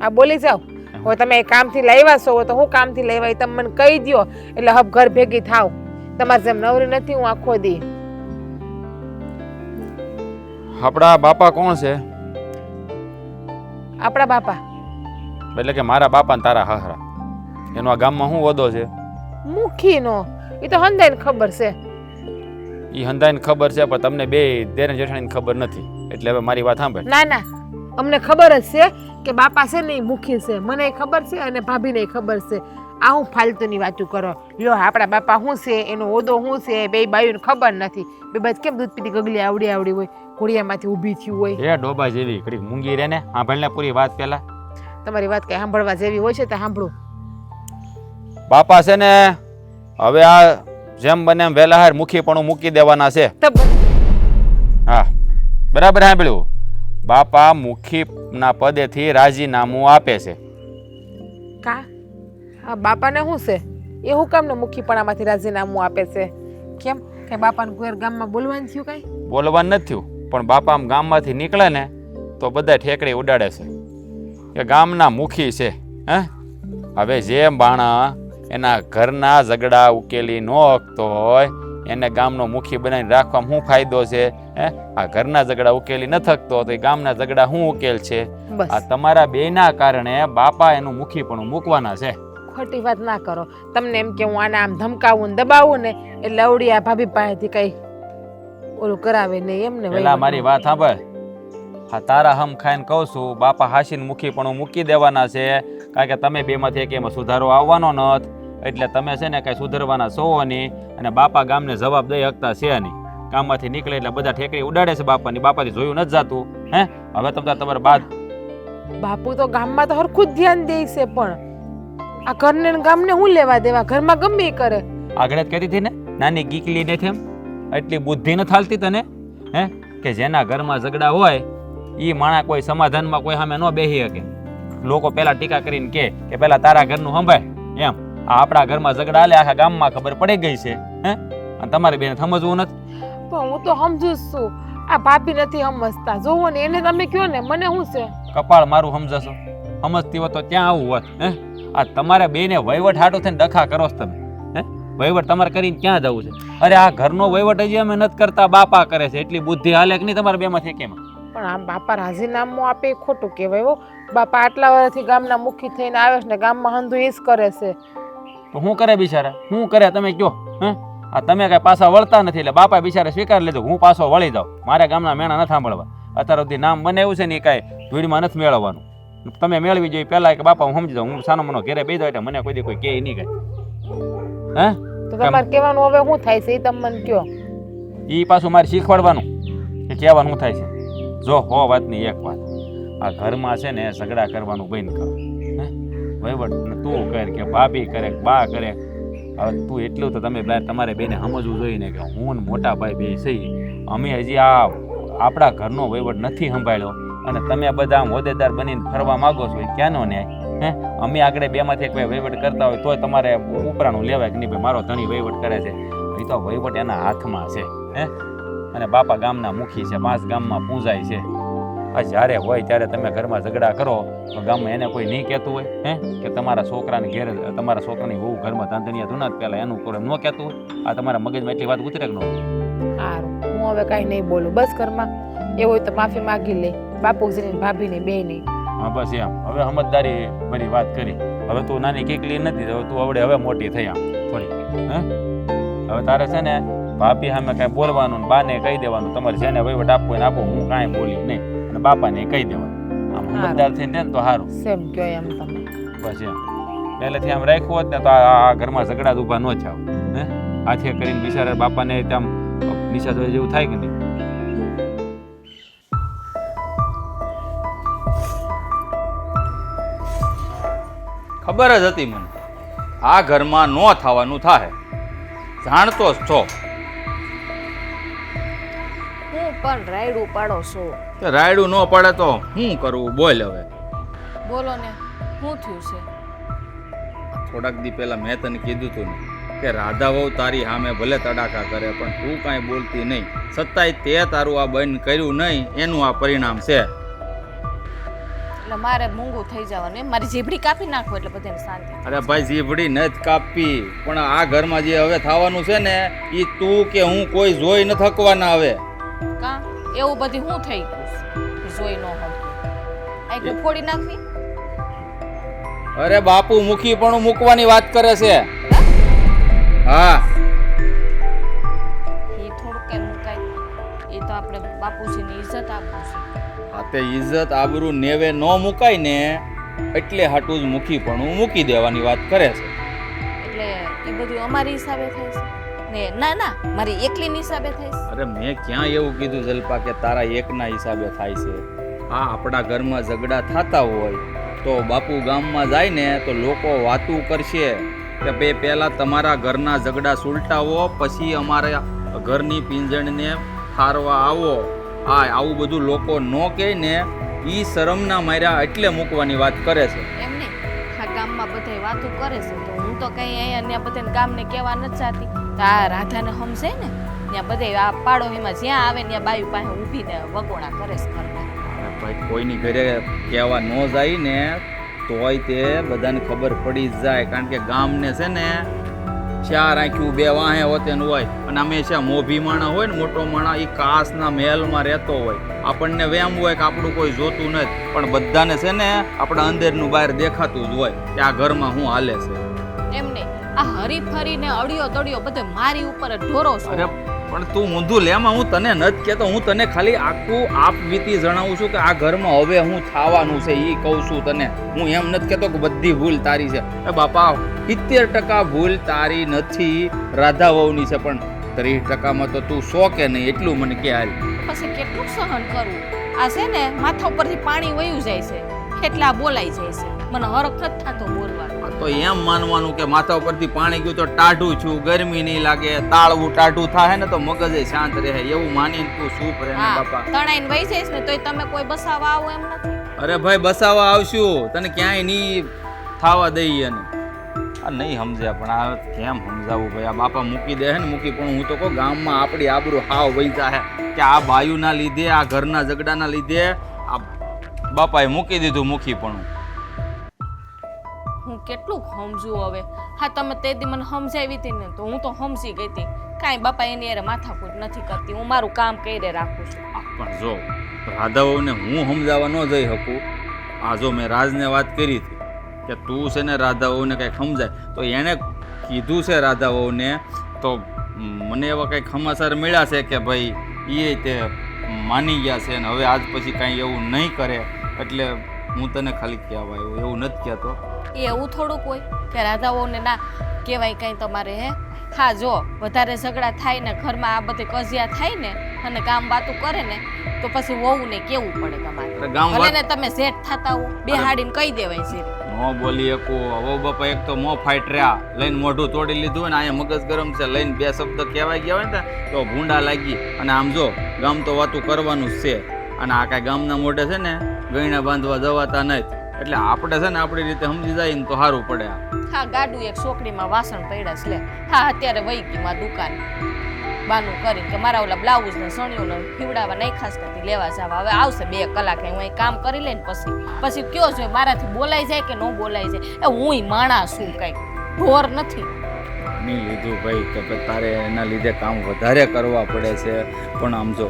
આ બોલી જાવ. હવે તમે કામથી લાવ્યા છો તો હું કામથી લાવ્યા તમે મને કહી દો એટલે હબ ઘર ભેગી થાવ. તમારે જેમ નવરી નથી હું આખો દી. આપણા બાપા કોણ છે? આપણા બાપા એટલે કે મારા બાપા ને તારા હાહરા, એનો આ ગામમાં શું હોદ્દો છે? મુખીનો. એ તો હંધાઈને ખબર છે. એ હંધાઈને ખબર છે પણ તમને બે દેર જેઠાણીને ખબર નથી. એટલે હવે મારી વાત સાંભળ. ના ના અમને ખબર જ છે કે બાપા છે ને એ મુખી છે. મને ખબર છે અને ભાભીને ખબર છે. આ હું ફાલતુની વાતું કરો. લ્યો આપણા બાપા શું છે, એનો હોદ્દો શું છે, બે બાયુને ખબર નથી. બે બાજુ કેમ દૂધ પીતી ગગલી આવડી હોય, ઘોડિયામાંથી ઊભી થયું હોય. એ ડોબા જેવી ઘડીક મૂંગી રહે ને. સાંભળને પૂરી વાત પહેલા. તમારી વાત કઈ સાંભળવા જેવી હોય છે તો સાંભળો. બાપા છે ને હવે આ જેમ બને એમ વહેલા હાર મુખી પણ મૂકી દેવાના છે. હા બરાબર સાંભળ્યું. બાપા મુખીના પદેથી રાજીનામું આપે છે. કા આ બાપાને શું છે? એ હું કામને મુખીપણામાંથી રાજીનામું આપે છે? કેમ કે બાપાને કોઈ ગામમાં બોલવાનું થયું કાંઈ? બોલવાનું નથી થયું, પણ બાપા આમ ગામમાંથી નીકળે ને તો બધા ઠેકડી ઉડાડે છે કે ગામના મુખી છે. હે, હવે જે બાણા એના ઘરના ઝઘડા ઉકેલી ન શકતો હોય એને ગામનો મુખી બનાવીને રાખવામાં શું ફાયદો છે? હે, આ ઘરના ઝઘડા ઉકેલી ન થકતો તો એ ગામના ઝઘડા શું ઉકેલ છે? બસ આ તમારા બેના કારણે બાપા એનું મુખી પણ મૂકવાના છે. ખોટી વાત ના કરો. તમને એમ કે હું આને આમ ધમકાવું ને દબાવું ને એટલે અવડિયા ભાભી પાસેથી કઈ ઓલું કરાવે નહીં એમને. પેલા મારી વાત સાંભળ. હા, તારા હમ ખાઈને કહું છું, બાપા હાસીને મુખી પણ મૂકી દેવાના છે, કારણ કે તમે બેમાંથી એક એમાં સુધારો આવવાનો નથી, એટલે તમે છે ને કાંઈ સુધરવાના છો નહીં, અને બાપા ગામને જવાબ દઈ શકતા છે નહીં. ગામમાંથી નીકળે એટલે બધા ઠેકડી ઉડાડે છે બાપાની, બાપાથી જોયું નથી જાતું. હે, હવે તમે તમારા બાદ બાપુ તો ગામમાં તો હરખું જ ધ્યાન દે છે, પણ આ ઘરને ને ગામને હું લેવા દેવા? ઘરમાં ગમે એ કરે. આગળ જ કહેતી હતી ને, નાની ગીકલી નથી એમ, એટલી બુદ્ધિ નથી હાલતી તને? હે, કે જેના ઘરમાં ઝઘડા હોય એ માણા કોઈ સમાધાનમાં કોઈ સામે ન બેસી શકે. લોકો પહેલા ટીકા કરીને કે પહેલા તારા ઘરનું સંભાળ એમ. આ આપણા ઘરમાં ઝઘડા હાલે આખા ગામમાં ખબર પડી ગઈ છે. હે, અને તમારી બેને સમજવું નથી. પણ હું તો સમજુ જ છું, આ ભાભી નથી સમજતા. જોવો ને એને તમે કયો ને, મને શું છે? કપાળ મારું સમજશો? સમજતી હોત તો ત્યાં આવું હોત. હે, આ તમારે બેને વહીવટ હાટો થઈને ડખા કરો છો તમે. હે, વહીવટ તમારે કરીને ક્યાં જવું છે? અરે આ ઘરનો વહીવટ હજી અમે નથી કરતા, બાપા કરે છે. એટલી બુદ્ધિ હાલે કે નહીં તમારા બેમાંથી કેમ? પણ આમ બાપા રાજીનામું આપે એ ખોટું કહેવાય હો. બાપા આટલા વર્ષથી ગામના મુખી થઈને આવે છે ને ગામમાં હંધુ એ જ કરે છે. તો શું કરે બિચારા? શું કરે તમે કયો? હે, આ તમે કાંઈ પાછા વળતા નથી એટલે બાપા બિચારા સ્વીકારી લીધું, હું પાછો વળી જાઉં, મારે ગામના મેણા નથી સાંભળવા. અત્યાર સુધી નામ બનાવ્યું છે ને એ કાંઈ ધૂળમાં નથી મેળવવાનું. તમે મેળવી જોઈએ પહેલાં કે બાપા હું સમજી જાઉં, હું સાનો મનો ઘેરે બેસી જાઉં એટલે મને કોઈ દી કોઈ કહે નહીં કાંઈ. હે, તો તમારે કહેવાનું હવે શું થાય છે એ તમે મને કયો. એ પાછું મારે શીખવાડવાનું કે કહેવાનું શું થાય છે. જો હો વાતની એક વાત, આ ઘરમાં છે ને ઝઘડા કરવાનું બંધ કરો. હે, વહીવટ તું કર કે ભાભી કરે કે બા કરે. હવે તું એટલું તો તમે તમારે બેને સમજવું જોઈએ ને કે હું ને મોટા ભાઈ બે સહી, અમે હજી આ આપણા ઘરનો વહીવટ નથી સંભાળ્યો અને તમે બધા આમ હોદ્દેદાર બનીને ફરવા માગો છો, એ ક્યાંનો ન્યાય? હે, અમે આગળ બેમાંથી એક વહીવટ કરતા હોય તોય તમારે ઉપરાણું લેવાય કે નહીં ભાઈ મારો ધણી વહીવટ કરે છે. એ તો વહીવટ એના હાથમાં છે. હે, અને બાપા ગામના મુખી છે, 5 ગામમાં પૂંજાય છે. આ જ્યારે હોય ત્યારે તમે ઘરમાં ઝઘડા કરો તો ગામમાં એને કોઈ નહીં કહેતું હોય? હે, કે તમારા છોકરાને ઘેર તમારા છોકરાની બહુ ઘરમાં ધાંધણીયા ધૂના પહેલાં એનું કોઈ ન કહેતું હોય? આ તમારા મગજમાં એટલી વાત ઉતરે કે ન? સારું, હું હવે કાંઈ નહીં બોલું. બસ ઘરમાં એવું હોય તો માફી માગી લે, બાપુજીને ભાભીને બે નહીં. હા બસ એમ. હવે સમજદારી બધી વાત કરી. હવે તું નાની કીકલી નથી, હવે તું આવડે હવે મોટી થઈ આમ થોડી. હે, હવે તારે છે ને ભાભી સામે કાંઈ બોલવાનું ને બાને કહી દેવાનું, તમારે જેને વહીવટ આપવો એને આપો, હું કાંઈ બોલી નહીં, અને બાપાને કહી દેવાનું. આમ સમજદાર થઈને ને તો સારું. સેમ કયો એમ તમે. બસ એમ પહેલેથી આમ રાખ્યું હોત ને તો આ ઘરમાં ઝઘડા ઊભા ન થાવ. હે, હાથે કરીને બિચારા બાપાને આમ નિશાદ હોય જેવું થાય કે નહીં? ખબર જ હતી મને આ ઘરમાં ન થવાનું થાય, જાણતો જ છો. હું પણ રાયડું પાડો છો. કે રાયડું ન પડે તો શું કરવું બોલ હવે. બોલો ને, શું થયું છે? થોડાક દી પહેલા મેં તને કીધું હતું ને કે રાધા વહુ તારી સામે ભલે તડાકા કરે પણ તું કાંઈ બોલતી નહીં, છતાંય તે તારું આ બંધ કર્યું નહીં, એનું આ પરિણામ છે. એટલે મારે મૂંગું થઈ જવાનું એમ? મારી જીભડી કાપી નાખો એટલે બધાને શાંતિ. અરે ભાઈ, જીભડી નથી કાપી, પણ આ ઘરમાં જે હવે થવાનું છે ને એ તું કે હું કોઈ જોઈ ન થકવાના હવે. કા એવું બધું શું થઈ ગયું છે? જોઈ ન હોય આખું ફોડી નાખવી? અરે બાપુ મુખી પણ મૂકવાની વાત કરે છે. હા, એ થોડુંક કઈ મુકાય, એ તો આપણે બાપુજીની ઇજ્જત આપવું છે. આ તે ઇજ્જત આબરૂ નેવે ન મુકાય ને એટલે હાટું જ મુખી પણ મૂકી દેવાની વાત કરે છે. એટલે એ બધું અમારી હિસાબે થાય છે ને? ના ના, મારી એકલીની હિસાબે થાય છે. અરે મેં ક્યાં એવું કીધું જલપા કે તારા એકના હિસાબે થાય છે? આ આપણા ઘરમાં ઝઘડા થતા હોય તો બાપુ ગામમાં જાય ને તો લોકો વાતું કરશે કે પહેલા તમારા ઘરના ઝઘડા સુલટાવો, પછી અમારા ઘરની પીંજણને ફારવા આવો. આવું બધું લોકો ન કહે ને, એ શરમના માર્યા એટલે મૂકવાની વાત કરે છે. એમ નહીં, આ ગામમાં બધાય વાતો કરે છે તો હું તો કઈ અહીંયા બધાને ગામને કહેવા નથી જાતી. તો આ રાધાને સમજે ને ત્યાં બધે આ પાડોશીમાં જ્યાં આવે ત્યાં બાયુ પાસે ઊભીને વગોણા કરે છે ઘરના. અરે ભાઈ કોઈની ઘરે કહેવા ન જાય ને તોય તે બધાને ખબર પડી જ જાય, કારણ કે ગામને છે ને ચાર આંખ્યું બે વાહે હોતેનું હોય, અને હંમેશા મોભી માણા હોય ને મોટો માણા એ કાસના મહેલમાં રહેતો હોય. આપણને વેમ હોય કે આપણું કોઈ જોતું નથી, પણ બધાને છે ને આપણા અંદરનું બહાર દેખાતું જ હોય કે આ ઘરમાં શું હાલે છે. એમને આ હરી ફરીને અડિયો દડિયો બધે મારી ઉપર જ ઢોરો છો. અરે પણ તું ઊંધું લેમાં હું તને નથી કહેતો, હું તને ખાલી આખું આપ વીતી જણાવું છું કે આ ઘરમાં હવે હું થવાનું છે એ કહું છું તને. હું એમ નથી કહેતો કે બધી ભૂલ તારી છે. એ બાપા 70% ભૂલ તારી નથી, રાધા વહુની છે, પણ 30%માં તો તું 100 કે નહીં એટલું મને કે હાલ. પછી કેટલું સહન કરવું? આ છે ને માથા ઉપરથી પાણી વયું જાય છે, કેટલા બોલાઈ જાય છે, મને હરખ નથી થતો બોલવા. તો એમ માનવાનું કે માથા ઉપરથી પાણી ગયું તો ટાઢું છું, ગરમી નહીં લાગે, તાળવું ટાઢું થાય ને તો મગજ શાંત રહે, એવું માનીને તું શું કરે ને બાપા. તણાઈને વહી જઈશ ને તોય તમે કોઈ બસાવા આવો એમ નથી. અરે ભાઈ બસાવા આવશું, તને ક્યાંય નહીં થાવા દઈએ ને. આ નહીં સમજ્યા, પણ આ કેમ સમજાવું ભાઈ? આ બાપા મૂકી દે ને મૂકી, પણ હું તો કહું ગામમાં આપણી આબરૂ હાવ વહી જાય કે આ બાયુના લીધે, આ ઘરના ઝઘડાના લીધે આ બાપાએ મૂકી દીધું મૂકી. પણ હું કેટલું સમજુ હવે? હા તમે તે દી મને સમજાવી હતી ને તો હું તો સમજી ગઈ હતી. કાંઈ બાપા એની યારે માથાકૂટ નથી કરતી, હું મારું કામ કરી રાખું છું. પણ જો રાધાઓને હું સમજાવવા ન જઈ શકું. આ જો મેં રાજને વાત કરી હતી કે તું છે ને રાધાઓને કંઈક સમજાય, તો એણે કીધું છે રાધાઓને, તો મને એવા કંઈક સમાચાર મળ્યા છે કે ભાઈ એ તે માની ગયા છે ને હવે આજ પછી કાંઈ એવું નહીં કરે. એટલે હું તને ખાલી કહેવાય એવું નથી કહેતો. એવું થોડુંક હોય કે રાધાઓને ના કહેવાય કાંઈ તમારે? હે હા, જો વધારે ઝઘડા થાય ને ઘરમાં આ બધી કજિયા થાય ને અને ગામ વાતું કરે ને તો પછી વહુને કેવું પડે તમારે. ભલે ને તમે જેઠ થતા હો, બેહાડીને કહી દેવાય છે. ન બોલી શકું. વહુ બાપા એક તો મો ફાઈટ રહ્યા, લઈને મોઢું તોડી લીધું હોય ને અહીંયા મગજ ગરમ છે, લઈને બે શબ્દ કહેવાય ગયા હોય ને તો ભૂંડા લાગી. અને આમ જો ગામ તો વાતું કરવાનું જ છે, અને આ કાંઈ ગામના મોઢે છે ને ગયણા બાંધવા જવાતા નથી. એટલે આપણે છે ને આપણી રીતે સમજી જાય ને તો સારું પડે. હા, ગાડું એક છોકરીમાં વાસણ પડ્યા છે લે. હા, અત્યારે વહી ગઈ માં દુકાન બાનું કરીને કે મારા ઓલા બ્લાઉઝ ને સણિયું ને પીવડાવવા નહીં ખાસ કરતી લેવા જવા. હવે આવશે 2 કલાકે, હું અહીં કામ કરી લઈને પછી કયો જોઈએ મારાથી બોલાઈ જાય કે ન બોલાઈ જાય. એ હું માણસ છું, કંઈક ઢોર નથી. નહીં લીધું ભાઈ કે તારે એના લીધે કામ વધારે કરવા પડે છે, પણ આમ જો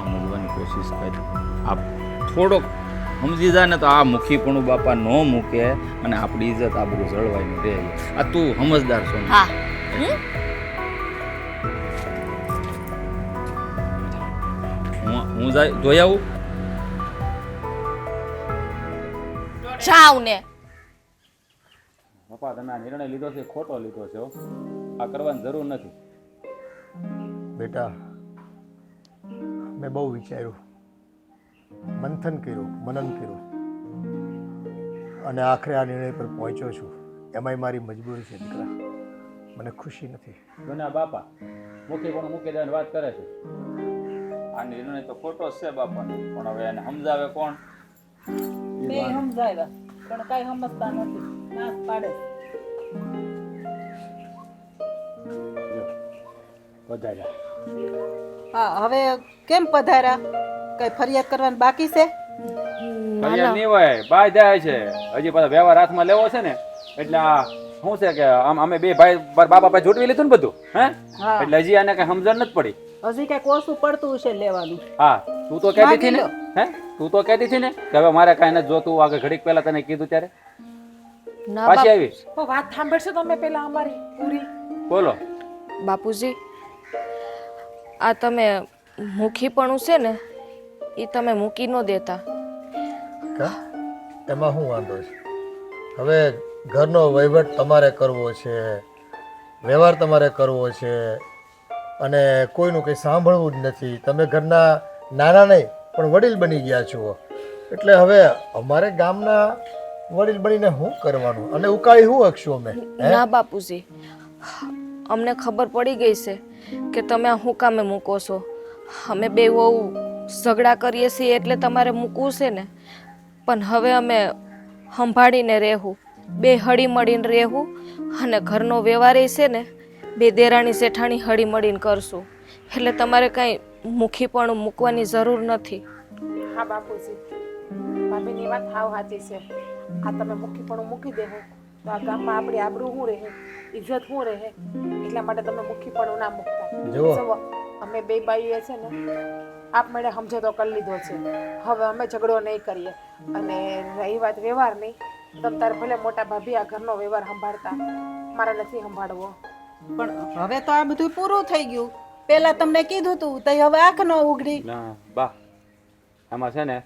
સમજવાની કોશિશ કરી. આપ થોડોક સમજી જાય ને તો આ મુખીપણું બાપા ન મૂકે અને આપણી ઇજ્જત આબરૂ જળવાઈને રહે. આ તું સમજદાર છો ને? હા, હું જોઈ આવું. જાવ ને. પપ્પા તમે આ નિર્ણય લીધો છે ખોટો લીધો છે, આ કરવાની જરૂર નથી. બેટા મેં બહુ વિચાર્યું, મંથન કર્યું, મનન કર્યું, અને આખરે આ નિર્ણય પર પહોંચ્યો છું. એમાંય મારી મજબૂરી છે દીકરા, મને ખુશી નથી. જોને બાપા મૂકી પણ મૂકી દેવાની વાત કરે છે. આ નિર્ણય તો ખોટો જ છે બાપાનો, પણ હવે એને સમજાવે કોણ? બે સમજાવ્યા પણ કઈ સમજતા નથી, નાશ પાડે. વધારે હા, હવે કેમ પધાર્યા? કઈ ફરિયાદ કરવાની બાકી છે? ફરિયાદ નહીં હોય, બાય જાય છે. હજી પાછો વ્યવહાર હાથમાં લેવો છે ને, એટલે આ શું છે કે આમ અમે બે ભાઈ બાપા પાસે જોટવી લીધું ને બધું, હે એટલે હજી આને કઈ સમજણ નથી પડી. હજી કઈ ઓછું પડતું છે લેવાનું. હા, તું તો કહેતી હતી ને, હે તું તો કહેતી હતી ને કે હવે મારે કાંઈ નથી જોતું. આગળ ઘડીક પહેલા તને કીધું ત્યારે પાછી આવી. વાત સાંભળશો તમે પેલા અમારી પૂરી? બોલો બાપુજી, આ તમે મુખીપણું છે ને એ તમે મૂકી ન દેતા. એમાં શું વાંધો છે? હવે ઘરનો વહીવટ તમારે કરવો છે, વ્યવહાર તમારે કરવો છે, અને કોઈનું કંઈ સાંભળવું જ નથી. તમે ઘરના નાના નહીં પણ વડીલ બની ગયા છો, એટલે હવે અમારે ગામના વડીલ બનીને શું કરવાનું અને ઉકાળી શું હકશું અમે? ના બાપુજી, અમને ખબર પડી ગઈ છે કે તમે આ શું કામે મૂકો છો. અમે બે બહુ ઝઘડા કરીએ છીએ એટલે તમારે મૂકવું છે ને, પણ હવે અમે સંભાળીને રહેવું. બે હળી મળીને રહેવું અને ઘરનો વ્યવહાર છે ને બે દેરાણી જેઠાણી હળી મળીને કરશું. એટલે તમારે કાંઈ મુખીપણું મૂકવાની જરૂર નથી. હા બાપુજી, ભાભીની વાત હાવ સાચી છે. આ તમે મુખીપણું મૂકી દેવું તો આ ગામમાં આપણી આબરૂ શું રહે, ઇજ્જત શું રહે, એટલા માટે તમે મુખીપણું ના મૂકતા. જુઓ. જુઓ, અમે બે બાઈઓએ છે ને આપમેળે સમજોતો કરી લીધો છે. હવે અમે ઝઘડો નહીં કરીએ. અને રહી વાત વ્યવહારની, તમ તારે ભલે મોટા ભાભી આ ઘરનો વ્યવહાર સંભાળતા, મારે નથી સંભાળવો. પણ હવે તો આ બધું પૂરું થઈ ગયું. પેલા તમને કીધું તું તો હવે આંખ ન ઉઘડી. ના બા, આમાં છે ને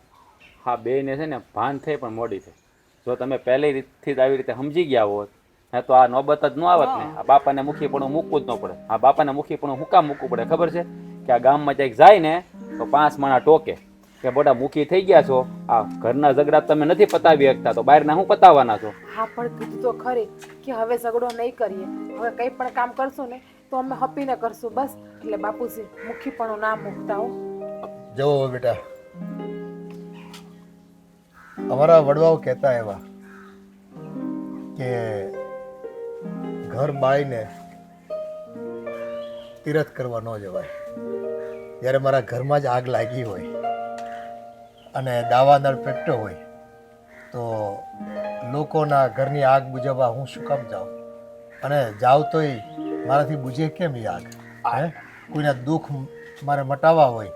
હા બેયને છે ને ભાન થઈ પણ મોડી થઈ. જો તમે પહેલી રીતથી જ આવી રીતે સમજી ગયા હોત ને તો આ નોબત જ ન આવત ને. આ બાપાને મુખીપણું મૂકવું જ ન પડે. આ બાપાને મુખીપણું શું કામ મૂકવું પડે ખબર છે? કે આ ગામમાં ક્યાંક જાય ને તો 5 માણા ટોકે કે બોટા મુખી થઈ ગયા છો, આ ઘરના ઝઘડા તમે નથી પતાવી શકતા તો બહારના શું પતાવવાના છો? હા પણ કીધું તો ખરી કે હવે ઝઘડો નહીં કરીએ. હવે કંઈ પણ કામ કરશું ને તો અમે હપીને કરશું બસ. એટલે બાપુજી મુખીપણું ના મૂકતા હો. જુઓ બેટા, અમારા વડવાઓ કહેતા એવા કે ઘર બાળીને તીરથ કરવા ન જવાય. જ્યારે મારા ઘરમાં જ આગ લાગી હોય અને દાવાનળ પેટતો હોય તો લોકોના ઘરની આગ બુઝાવવા હું શું કામ જાઉં? અને જાઉં તોય મારાથી બુઝે કેમ એ આગ? હે, કોઈના દુઃખ મારે મટાવવા હોય,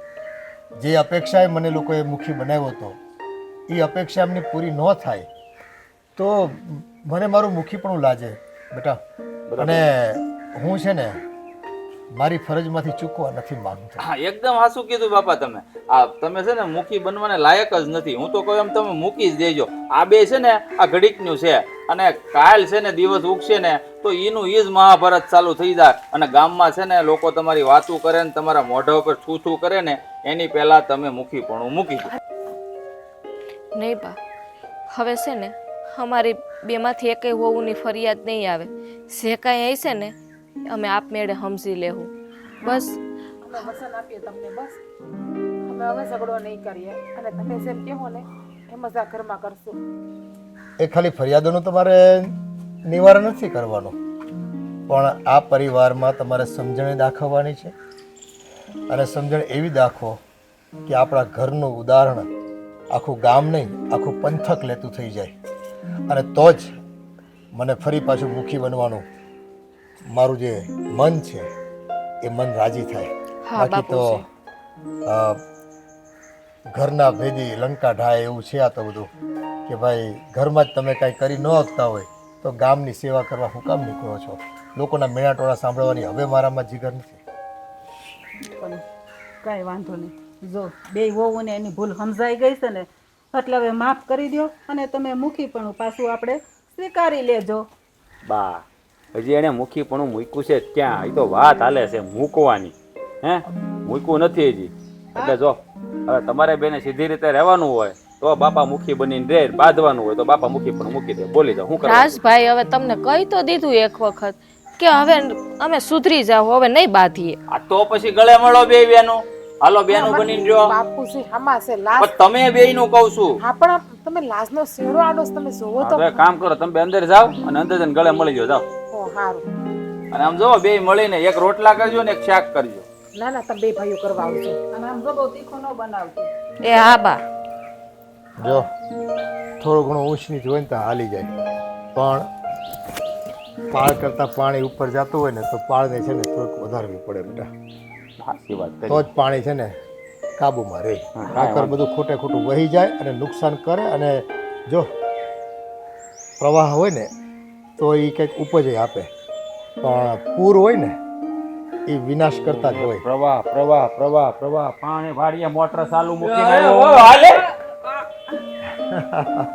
જે અપેક્ષાએ મને લોકોએ મુખી બનાવ્યો હતો એ અપેક્ષા એમની પૂરી ન થાય તો મને મારું મુખીપણું લાજે બેટા. અને હું છે ને મારી ફરજમાંથી ચૂકવા નથી માંગતો. હા એકદમ હાસું કીધું બાપા તમે. આ તમે છે ને મુખી બનવાને લાયક જ નથી. હું તો કહું એમ તમે મૂકી જ દેજો. આ બે છે ને આ ઘડીકનું છે અને કાલ છે ને દિવસ ઉગશે ને તો એનું ઈ જ મહાભારત ચાલુ થઈ જાય. અને ગામમાં છે ને લોકો તમારી વાતું કરે ને તમારા મોઢા ઉપર છૂછું કરે ને એની પહેલા તમે મુખીપણું મૂકી દો. નહીં બા, હવે છે ને અમારી બેમાંથી એકેય વહુની ફરિયાદ નહીં આવે. જે કાંઈ હશે ને અમે આપમેળે સમજી લેવું બસ. અમે વસન આપીએ તમને બસ. અમે હવે ઝઘડો નહીં કરીએ અને તમે જેમ કહો ને એમ જ આ ઘરમાં કરશું. એ ખાલી ફરિયાદોનું તમારે નિવારણ નથી કરવાનું, પણ આ પરિવારમાં તમારે સમજણ દાખવવાની છે. અને સમજણ એવી દાખવો કે આપણા ઘરનું ઉદાહરણ આખું ગામ નહીં આખું પંથક લેતું થઈ જાય. અને તો જ મને ફરી પાછું મુખી બનવાનું મારું જે મન છે એ મન રાજી થાય. હા બાકી તો ઘરના ભેદી લંકા ઢાય એવું છે આ તો બધું કે ભાઈ ઘરમાં જ તમે કાંઈ કરી ન શકતા હોય તો ગામની સેવા કરવા હું કામ નીકળો છો? લોકોના મેણાટોળા સાંભળવાની હવે મારામાં જીગર નથી. પણ કાંઈ વાંધો નહીં. જો બે વહુને એની ભૂલ સમજાઈ ગઈ છે ને એટલે હવે માફ કરી દો અને તમે મુખીપણું પાછું આપણે સ્વીકારી લેજો. બા હજી એને મુખીપણું મૂક્યું છે ક્યાં? એ તો વાત હાલે છે મૂકવાની. હે, મૂક્યું નથી હજી. એટલે જો હવે તમારે બેને સીધી રીતે રહેવાનું હોય તો બાપા મુખી બનીને રહે, બાંધવાનું હોય તો બાપા મુખીપણું મૂકી દે. બોલી જાઓ શું કરવા? રાજભાઈ હવે તમને કહી તો દીધું એક વખત કે હવે અમે સુધરી જાવ, હવે નહીં બાંધીએ. આ તો પછી ગળે મળો બે બેનું. હાલો બેનું બનીને રહ્યો. બાપુજી આમાં છે લાજ. પણ તમે બેયનું કહું છું. હા પણ તમે લાજનો શેડો આડો છો, તમે જોવો તો. હવે કામ કરો, તમે બે અંદર જાઓ અને અંદર જઈને ગળે મળી જાઓ. જાઓ. ઓ હારું. અને આમ જો બે મળીને એક રોટલા કરજો ને એક શાક કરજો. ના ના તમે બે ભાઈઓ કરવા આવજો. અને આમ જો બહુ તીખો ન બનાવતી. એ હા બા, જો થોડું ઘણું ઊંચ નીચ હોય ને તો હાલી જાય, પણ પાળ કરતાં પાણી ઉપર જતું હોય ને તો પાળને છે ને થોડુંક વધારવી પડે બેટા. સાચી વાત તો જ પાણી છે ને કાબુમાં રહે. નકર બધું ખોટે ખોટું વહી જાય અને નુકસાન કરે. અને જો પ્રવાહ હોય ને તો એ કંઈક ઉપજ આપે, પણ પૂર હોય ને એ વિનાશ કરતા જ હોય. પ્રવાહ પ્રવાહ પ્રવાહ પ્રવાહ પાણી વાળીએ મોટર ચાલુ મૂકીને આવ્યો. હાલે